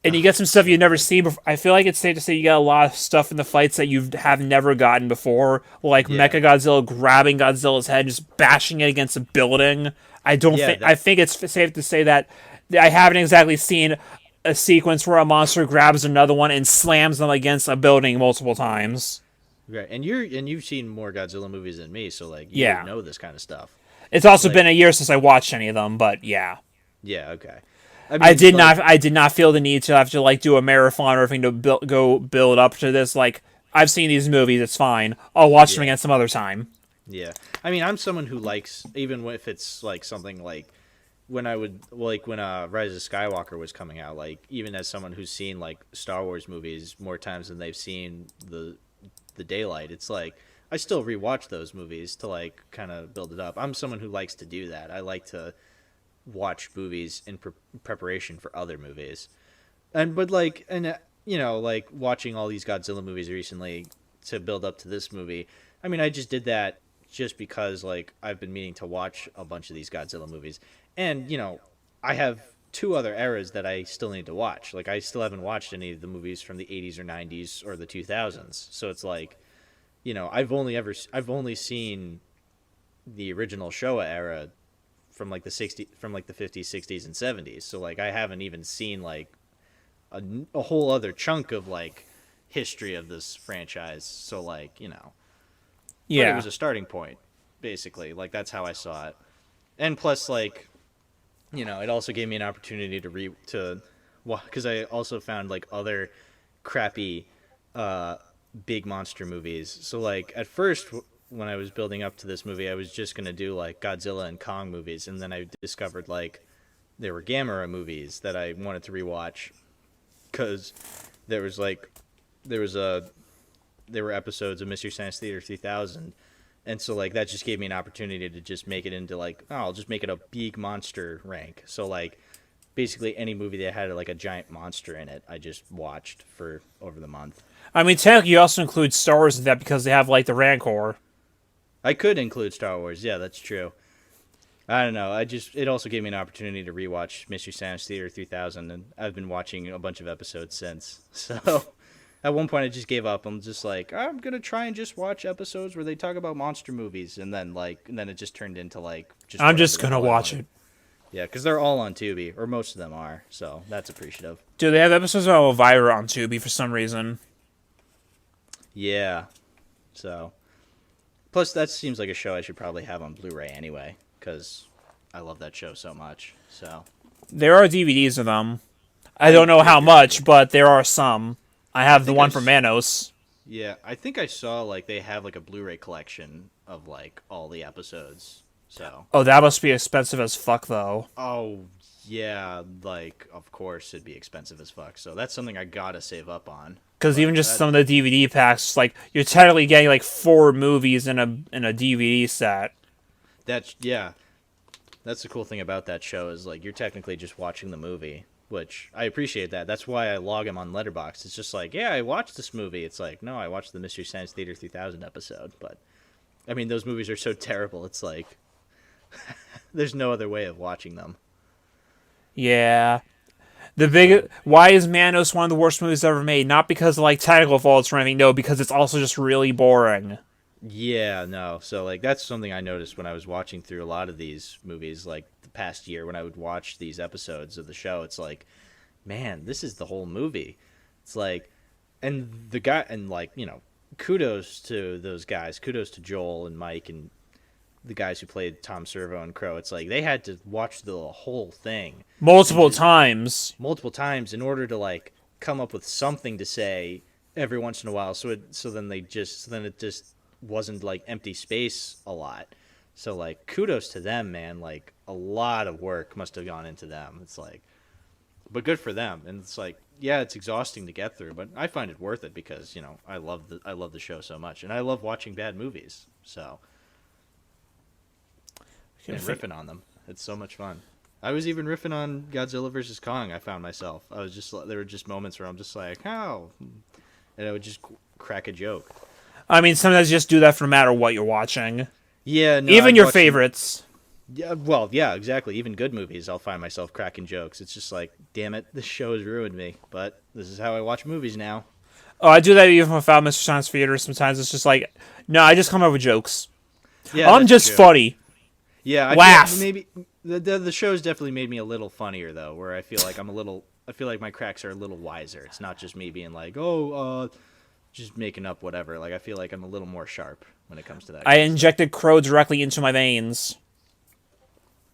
And you get some stuff you've never seen before. I feel like it's safe to say you got a lot of stuff in the fights that you have never gotten before, like Yeah, Mechagodzilla grabbing Godzilla's head, just bashing it against a building. I don't yeah, think I think it's safe to say that I haven't exactly seen a sequence where a monster grabs another one and slams them against a building multiple times. right. And you've seen more Godzilla movies than me, so like you would Yeah. know this kind of stuff. It's also Like, been a year since I watched any of them, but yeah. yeah, okay. I mean, like, I did not feel the need to have to like do a marathon or anything to build up to this. Like I've seen these movies, it's fine. I'll watch them yeah, again some other time. yeah. I mean, I'm someone who likes, even if it's like something like when I would like when Rise of Skywalker was coming out. Like even as someone who's seen like Star Wars movies more times than they've seen the Daylight, it's like I still rewatch those movies to like kind of build it up. I'm someone who likes to do that. I like to watch movies in preparation for other movies, and but like and you know like watching all these Godzilla movies recently to build up to this movie. I mean, I just did that just because like I've been meaning to watch a bunch of these Godzilla movies, and you know I have two other eras that I still need to watch. Like I still haven't watched any of the movies from the 80s or 90s or the 2000s. So it's like, you know, I've only seen the original Showa era from like the 50s, 60s and 70s. So like I haven't even seen like a whole other chunk of like history of this franchise. So like, you know, but it Yeah. was a starting point basically. Like that's how I saw it. And plus like, you know, it also gave me an opportunity to because I also found like other crappy big monster movies. So like at first when I was building up to this movie, I was just gonna do like Godzilla and Kong movies, and then I discovered like there were Gamera movies that I wanted to rewatch because there was like there was a there were episodes of Mystery Science Theater 3000, and so like that just gave me an opportunity to just make it into like, oh, I'll just make it a big monster rank. So like basically any movie that had like a giant monster in it, I just watched for over the month. I mean, technically, you also include Star Wars in that because they have like the Rancor. I could include Star Wars. Yeah, that's true. I don't know. It also gave me an opportunity to rewatch Mystery Science Theater 3000, and I've been watching a bunch of episodes since. So at one point, I just gave up. I'm just like, I'm gonna try and just watch episodes where they talk about monster movies, and then it just turned into like just I'm whatever just the gonna hell I watch wanted. it. Yeah, because they're all on Tubi, or most of them are. So that's appreciative. Do they have episodes of Elvira on Tubi for some reason? Yeah. So plus that seems like a show I should probably have on Blu-ray anyway, because I love that show so much. So There are DVDs of them. I I don't know how figured. much, but there are some. I I have the think I one from s- Manos. Yeah, I think I saw like they have like a Blu-ray collection of like all the episodes. So, Oh, that must be expensive as fuck, though. oh yeah, like of course it'd be expensive as fuck. So that's something I gotta save up on. Because But even just that some of the DVD packs, like you're technically getting like 4 movies in a DVD set. that's yeah, that's the cool thing about that show is like you're technically just watching the movie, which I appreciate that. That's why I log him on Letterboxd. It's just like, yeah, I watched this movie. It's like, no, I watched the Mystery Science Theater 3000 episode. But I mean, those movies are so terrible. It's like there's no other way of watching them. Yeah. The big why is Manos one of the worst movies ever made? Not because of like technical faults or anything, no, because it's also just really boring. Yeah, no. So like that's something I noticed when I was watching through a lot of these movies like the past year when I would watch these episodes of the show. It's like, man, this is the whole movie. It's like and the guy and like, you know, kudos to those guys. Kudos to Joel and Mike and the guys who played Tom Servo and Crow. It's like they had to watch the whole thing and Multiple just times. multiple times in order to like come up with something to say every once in a while. So then it just wasn't like empty space a lot. So like kudos to them, man. Like a lot of work must have gone into them. It's like, but good for them. And it's like, yeah, it's exhausting to get through, but I find it worth it because you know I love the show so much, and I love watching bad movies. So and riffing on them, it's so much fun. I was even riffing on Godzilla versus Kong. I found myself. I was just there were just moments where I'm just like, how, and I would just crack a joke. I mean, sometimes you just do that for no matter what you're watching. Yeah, no, Even I've your watched some- favorites. Yeah, well, yeah, exactly. Even good movies, I'll find myself cracking jokes. It's just like, damn it, this show has ruined me. But this is how I watch movies now. Oh, I do that even without Mr. Science Theater. Sometimes it's just like, no, I just come up with jokes. Yeah, I'm that's just true. funny. Yeah, I feel Laugh. maybe the show's definitely made me a little funnier though, where I feel like I feel like my cracks are a little wiser. It's not just me being like, oh, just making up whatever. Like I feel like I'm a little more sharp when it comes to that I kind of stuff. injected crow directly into my veins.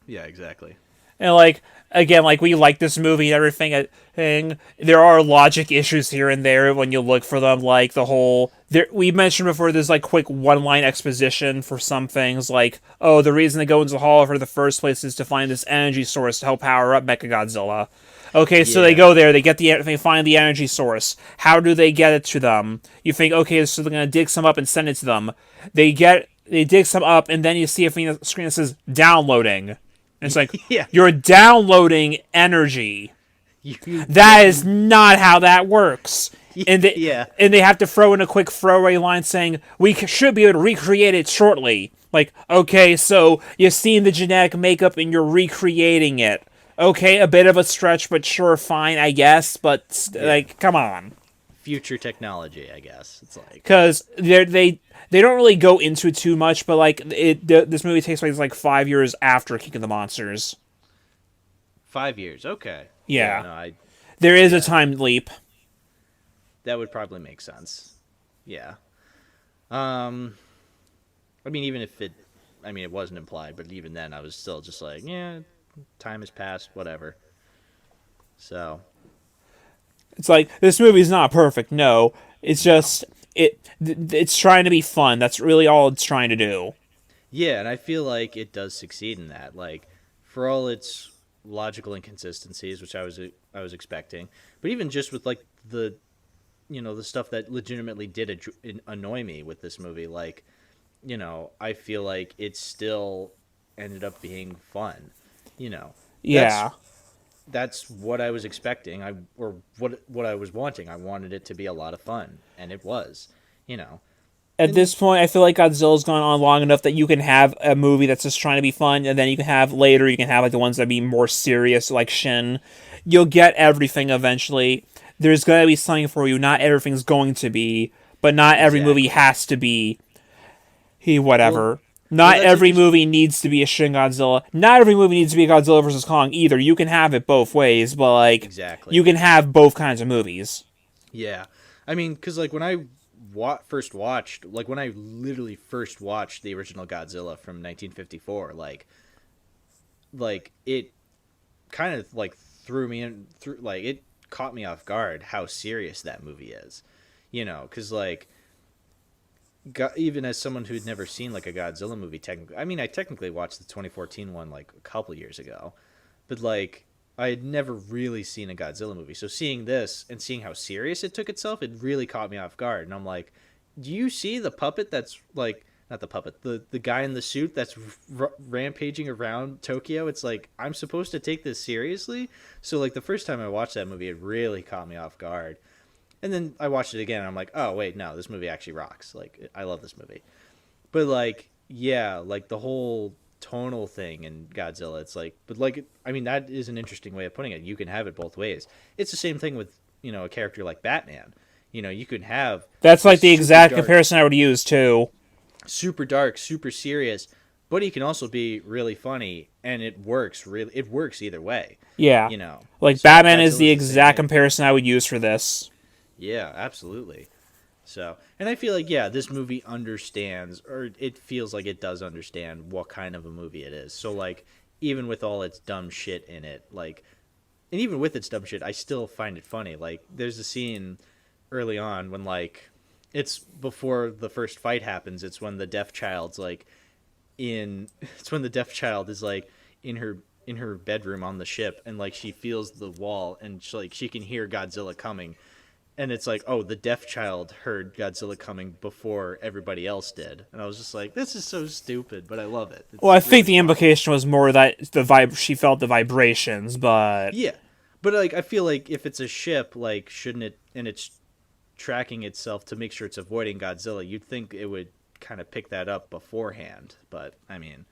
Yeah, exactly. And like again, like we like this movie and everything. There are logic issues here and there when you look for them. Like the whole there we mentioned before. There's like quick one-line exposition for some things. Like oh, the reason they go into the hall for the first place is to find this energy source to help power up Mechagodzilla. Okay, so they Yeah. go there. They find the energy source. How do they get it to them? You think okay, so they're gonna dig some up and send it to them. They dig some up, and then you see a thing on the screen that says downloading. And it's like, Yeah. you're downloading energy. Yeah. That is not how that works. And they, Yeah. and they have to throw in a quick throwaway line saying, we should be able to recreate it shortly. Like, okay, so you've seen the genetic makeup and you're recreating it. Okay, a bit of a stretch, but sure, fine, I guess. But, Yeah. like, come on. Future technology, I guess. It's like Because they don't really go into it too much, but, like, this movie takes place, like, 5 years after King of the Monsters. 5 years. Okay. Yeah. Yeah. No, I. There is a Yeah. time leap. That would probably make sense. Yeah. Um. I mean, even if it, I mean, it wasn't implied, but even then, I was still just like, yeah, time has passed, whatever. So, It's like this movie's not perfect. No, it's no. just it's trying to be fun. That's really all it's trying to do. Yeah, and I feel like it does succeed in that. Like, for all its logical inconsistencies, which I was expecting, but even just with like the stuff that legitimately did annoy me with this movie, like I feel like it still ended up being fun. You know, that's Yeah. that's what I was expecting. Or what I was wanting. I wanted it to be a lot of fun, and it was. You know, At and this point, I feel like Godzilla's gone on long enough that you can have a movie that's just trying to be fun, and then you can have later you can have like the ones that be more serious, like Shin. You'll get everything eventually. There's gonna be something for you. Not everything's going to be, but not every movie exactly. has to be. He Well, whatever. well, Not that's every interesting. movie needs to be a Shin Godzilla. Not every movie needs to be a Godzilla versus Kong either. You can have it both ways, but like you Exactly. can have both kinds of movies. Yeah, I mean, because like when I first watched, like when I literally first watched the original Godzilla from 1954, like it kind of like threw me in through like it caught me off guard how serious that movie is, because like even as someone who'd never seen like a Godzilla movie, technically, I mean, I technically watched the 2014 one like a couple years ago, but like I had never really seen a Godzilla movie. So seeing this and seeing how serious it took itself, it really caught me off guard. And I'm like, do you see the puppet that's like not the puppet, the guy in the suit that's rampaging around Tokyo? It's like I'm supposed to take this seriously. So like the first time I watched that movie, it really caught me off guard. And then I watched it again and I'm like, "Oh, wait, no, this movie actually rocks. Like I love this movie." But like yeah, like the whole tonal thing in Godzilla, it's like but like I mean that is an interesting way of putting it. You can have it both ways. It's the same thing with, a character like Batman. You can have That's the like the exact comparison I would use too. super dark, super serious, but he can also be really funny and it works either way, Yeah. you know. Like So Batman is the Godzilla's the same exact way. comparison I would use for this. Yeah, absolutely. So, and I feel like yeah, this movie understands, or it feels like it does understand what kind of a movie it is. So like, even with all its dumb shit in it, like, and even with its dumb shit, I still find it funny. Like, there's a scene early on when like, it's before the first fight happens. It's when the deaf child's like it's when the deaf child is like in her bedroom on the ship, and like she feels the wall, and she can hear Godzilla coming, and it's like, oh, the deaf child heard Godzilla coming before everybody else did, and I was just like, this is so stupid, but I love it. Well, It's I think really the funny. implication was more that the vibe she felt the vibrations, but Yeah, but like I feel like if it's a ship, like shouldn't it, and it's tracking itself to make sure it's avoiding Godzilla, you'd think it would kind of pick that up beforehand. But I mean,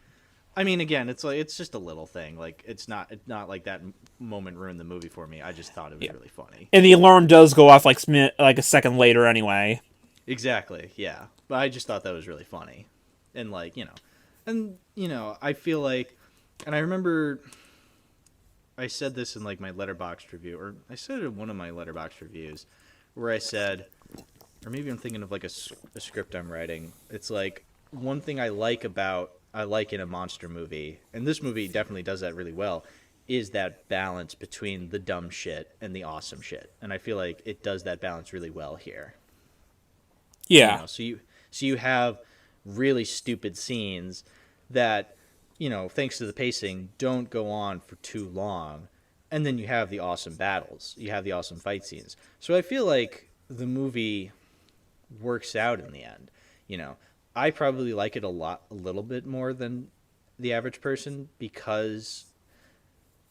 I mean, again, it's like it's just a little thing. Like it's not like that moment ruined the movie for me. I just thought it was Yeah. really funny. And the alarm does go off like a second later anyway. Exactly. Yeah. But I just thought that was really funny. And like, and I feel like and I remember I said this in like my letterbox review or I said it in one of my letterbox reviews where I said or maybe I'm thinking of like a script I'm writing. It's like one thing I like in a monster movie, and this movie definitely does that really well, is that balance between the dumb shit and the awesome shit. And I feel like it does that balance really well here. Yeah. So you have really stupid scenes that thanks to the pacing don't go on for too long, and then you have the awesome battles, you have the awesome fight scenes. So I feel like the movie works out in the end. you know I probably like it a little bit more than the average person because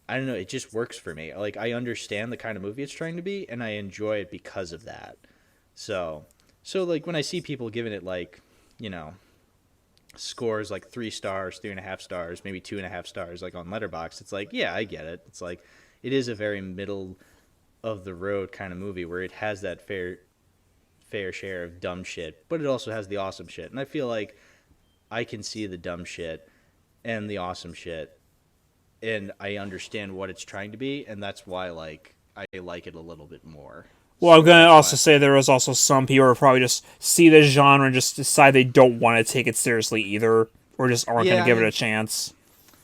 I don't know, it just works for me. Like I understand the kind of movie it's trying to be and I enjoy it because of that. So like when I see people giving it like, you know, scores like 3 stars, 3.5 stars, maybe 2.5 stars, like on Letterboxd, it's like, yeah, I get it. It's like it is a very middle of the road kind of movie where it has that fair share of dumb shit, but it also has the awesome shit. And I feel like I can see the dumb shit and the awesome shit, and I understand what it's trying to be, and that's why like I like it a little bit more. Well, I'm So gonna that's also why. say there was also some people who probably just see the genre and just decide they don't want to take it seriously either, or just aren't gonna Yeah, give it a chance.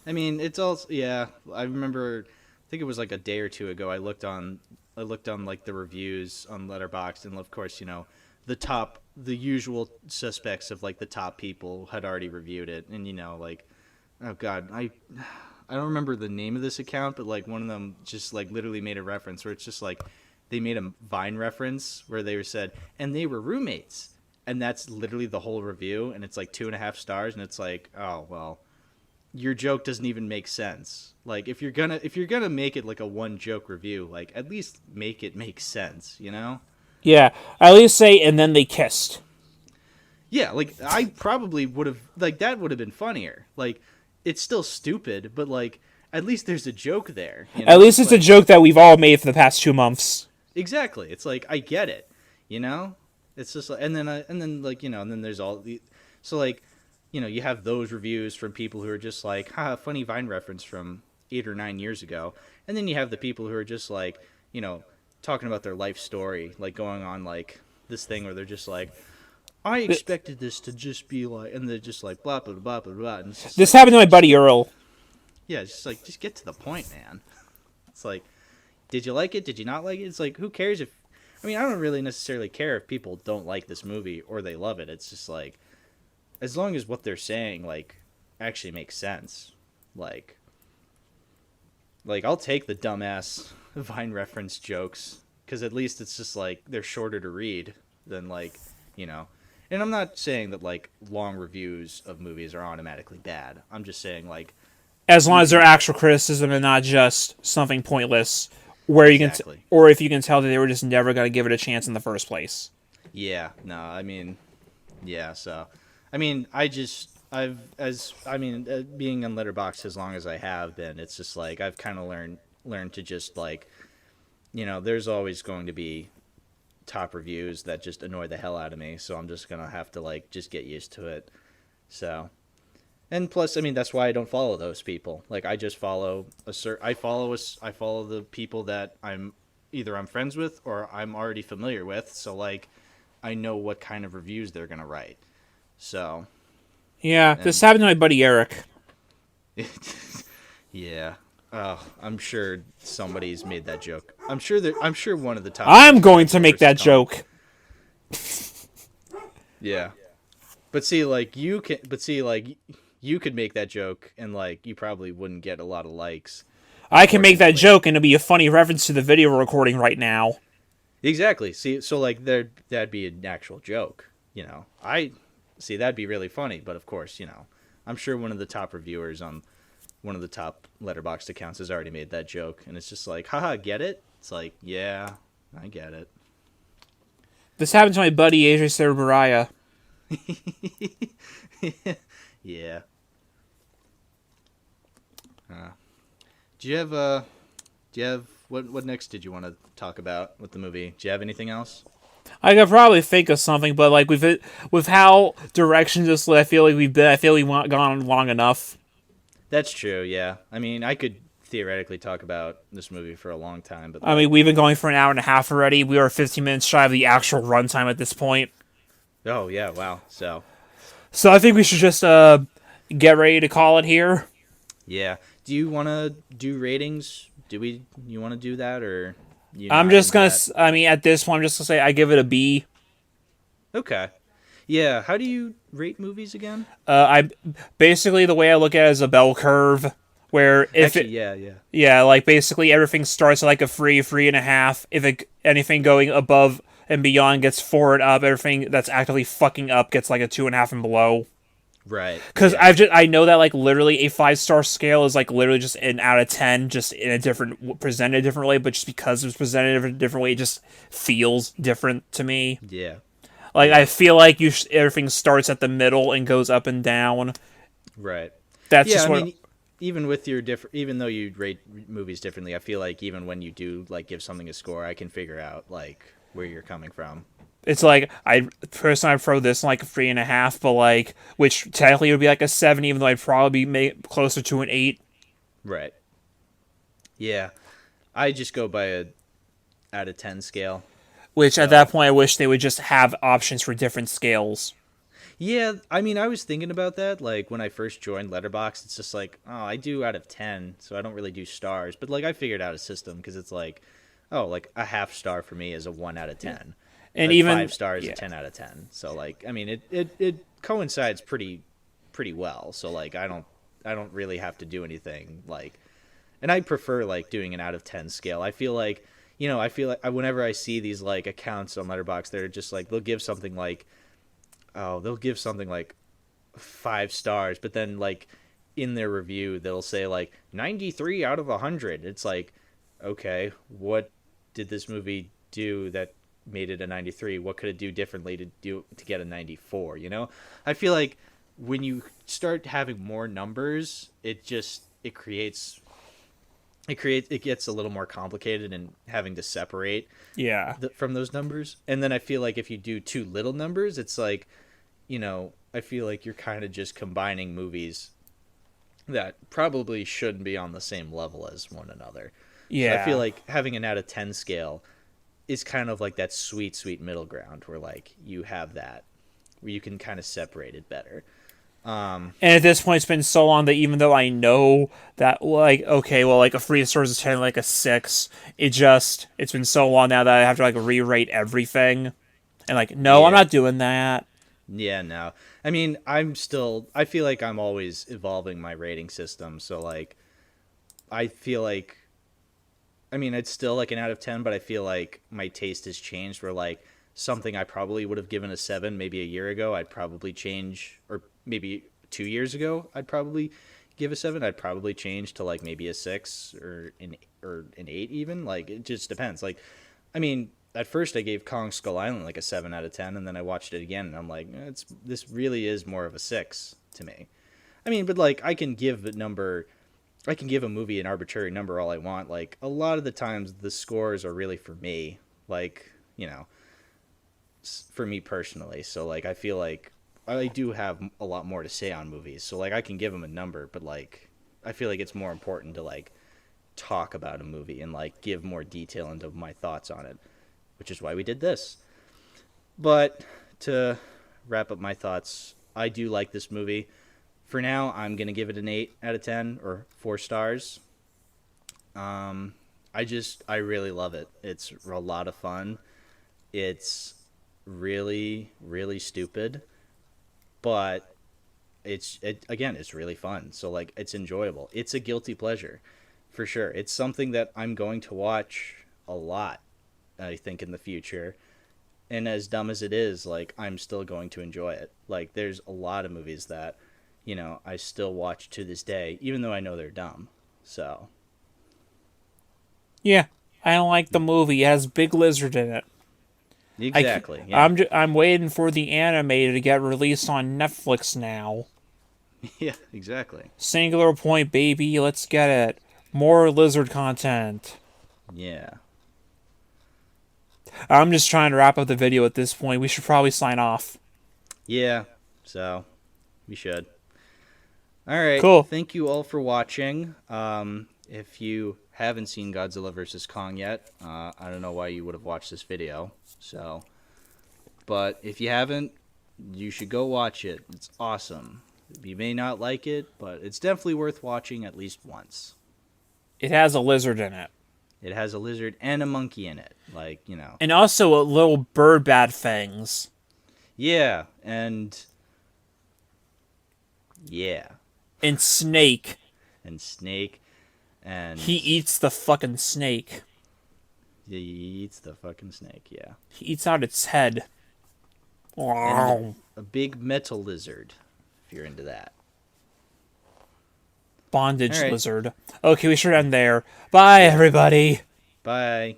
I mean, it's also yeah. I remember, I think it was like a day or two ago. I looked on like the reviews on Letterboxd, and of course, the usual suspects of like the top people had already reviewed it, and like, oh god, I don't remember the name of this account, but like one of them just like literally made a reference where it's just like they made a Vine reference where they said, and they were roommates, and that's literally the whole review, and it's like 2.5 stars, and it's like, oh well, your joke doesn't even make sense. Like if you're gonna make it like a one joke review, like at least make it make sense. Yeah, at least say, and then they kissed. Yeah, like I probably would have like that would have been funnier. Like it's still stupid, but like at least there's a joke there. At least it's a Like joke that we've all made for the past 2 months. exactly. It's like I get it. You know, it's just like and then like and then there's all the so like you have those reviews from people who are just like, ha, funny Vine reference from 8 or 9 years ago, and then you have the people who are just like talking about their life story, like going on like this thing where they're just like, I expected this to just be like, and they're just like blah blah blah blah blah, and it's just This like, happened to my buddy Earl. yeah, it's just like just get to the point, man. It's like, did you like it? Did you not like it? It's like, who cares if? I mean, I don't really necessarily care if people don't like this movie or they love it. It's just like, as long as what they're saying like actually makes sense, like I'll take the dumbass Vine reference jokes because at least it's just like they're shorter to read than like you know. And I'm not saying that like long reviews of movies are automatically bad. I'm just saying like As long you as they're can actual criticism and not just something pointless, where you can, exactly. or if you can tell that they were just never gonna give it a chance in the first place. Yeah, no, I mean, yeah. So, I mean, I just I've as I mean, being on Letterboxd as long as I have been, it's just like I've kind of learned to just like there's always going to be top reviews that just annoy the hell out of me. So I'm just gonna have to like just get used to it. So. And plus, I mean, that's why I don't follow those people. Like, I just follow I follow the people that I'm friends with or I'm already familiar with. So like, I know what kind of reviews they're gonna write. So, Yeah, this and happened to my buddy Eric. yeah, oh, I'm sure somebody's made that joke. I'm sure one of the top I'm going to make reviewers has that come. joke. Yeah, but see, like you could make that joke and like you probably wouldn't get a lot of likes. I can make that Unfortunately. joke and it'll be a funny reference to the video we're recording right now. Exactly. See, so like that'd be an actual joke. I see that'd be really funny. But of course, I'm sure one of the top reviewers on one of the top Letterboxd accounts has already made that joke, and it's just like, haha, get it? It's like, yeah, I get it. This happened to my buddy AJ Cerberaya. Yeah. Do you have what next did you want to talk about with the movie? Do you have anything else? I could probably think of something, but like with how directions this led, I feel we've gone long enough. That's true. Yeah. I mean, I could theoretically talk about this movie for a long time, but I mean, like, we've been going for an hour and a half already. We are 15 minutes shy of the actual runtime at this point. oh yeah, wow. So So I think we should just get ready to call it here. yeah. Do you want to do ratings? You want to do that, or you I'm not just into gonna. that? I mean, at this point, I'm just gonna say I give it a B. Okay. Yeah. How do you rate movies again? I basically the way I look at it is a bell curve, where if Actually, it, yeah, yeah. yeah, like basically everything starts at like a three and a half. If anything going above and beyond gets forward up, everything that's actively fucking up gets like a 2.5 and below. Right. Because Yeah. I know that like literally a 5-star scale is like literally just an out of 10, just in a different presented a different way. But just because it's presented a different way, it just feels different to me. Yeah. Like Yeah. I feel like everything starts at the middle and goes up and down. Right. That's Yeah. just I what mean, even with your different, even though you rate movies differently, I feel like even when you do like give something a score, I can figure out like where you're coming from. it's like. I personally I throw this in like a 3.5, but like which technically would be like a 7, even though I'd probably be closer to an 8. Right. Yeah. I just go by a out of 10 scale. Which at that So point I wish they would just have options for different scales. yeah, I mean, I was thinking about that. Like when I first joined Letterboxd, it's just like, oh, I do out of 10, so I don't really do stars. But like I figured out a system because it's like, oh, like a half star for me is a 1 out of 10. And A even 5 stars, a yeah. 10 out of 10. So like, I mean, it coincides pretty well. So like, I don't really have to do anything like, and I prefer like doing an out of 10 scale. I feel like, whenever I see these like accounts on Letterboxd, they're just like they'll give something like 5 stars, but then like in their review they'll say like 93 out of 100. It's like, okay, what did this movie do that made it a 93? What could it do differently to get a 94? I feel like when you start having more numbers, it gets a little more complicated and having to separate Yeah. from those numbers. And then I feel like if you do too little numbers, it's like, I feel like you're kind of just combining movies that probably shouldn't be on the same level as one another. So I feel Yeah. like having an out of 10 scale is kind of like that sweet, sweet middle ground where like you have that, where you can kind of separate it better. And at this point, it's been so long that even though I know that, like, okay, well, like a 3 star is 10, like a 6, it's been so long now that I have to like re-rate everything. And like, no, I'm Yeah. not doing that. Yeah, no. I mean, I feel like I'm always evolving my rating system. So like, I feel like, I mean, it's still like an out of 10, but I feel like my taste has changed where like something I probably would have given a 7 maybe a year ago, I'd probably change, or maybe 2 years ago, I'd probably give a 7. I'd probably change to like maybe a 6 or an 8 even. Like, it just depends. Like, I mean, at first I gave Kong Skull Island like a 7 out of 10, and then I watched it again and I'm like, this really is more of a 6 to me. I mean, but like I can give a movie an arbitrary number all I want. Like, a lot of the times the scores are really for me, like, for me personally. So like, I feel like I do have a lot more to say on movies. So like, I can give them a number, but like, I feel like it's more important to like talk about a movie and like give more detail into my thoughts on it, which is why we did this. But to wrap up my thoughts, I do like this movie. For now, I'm going to give it an 8 out of 10 or 4 stars. I really love it. It's a lot of fun. It's really, really stupid, but again, it's really fun. So like, it's enjoyable. It's a guilty pleasure for sure. It's something that I'm going to watch a lot, I think, in the future. And as dumb as it is, like, I'm still going to enjoy it. Like, there's a lot of movies that, I still watch to this day, even though I know they're dumb. So, Yeah. I don't like the movie. It has Big Lizard in it. exactly. Yeah. I'm waiting for the anime to get released on Netflix now. Yeah, exactly. Singular point, baby. Let's get it. More lizard content. Yeah. I'm just trying to wrap up the video at this point. We should probably sign off. Yeah. So we should. All right. Cool. Thank you all for watching. If you haven't seen Godzilla vs Kong yet, I don't know why you would have watched this video. So, but if you haven't, you should go watch it. It's awesome. You may not like it, but it's definitely worth watching at least once. It has a lizard in it. It has a lizard and a monkey in it. Like, you know. And also a little bird bat fangs. Yeah, and yeah. And snake. And snake. And He eats the fucking snake. he eats the fucking snake, yeah. He eats out its head. And a big metal lizard, if you're into that. Bondage All right. lizard. Okay, we should end there. Bye, everybody. Bye.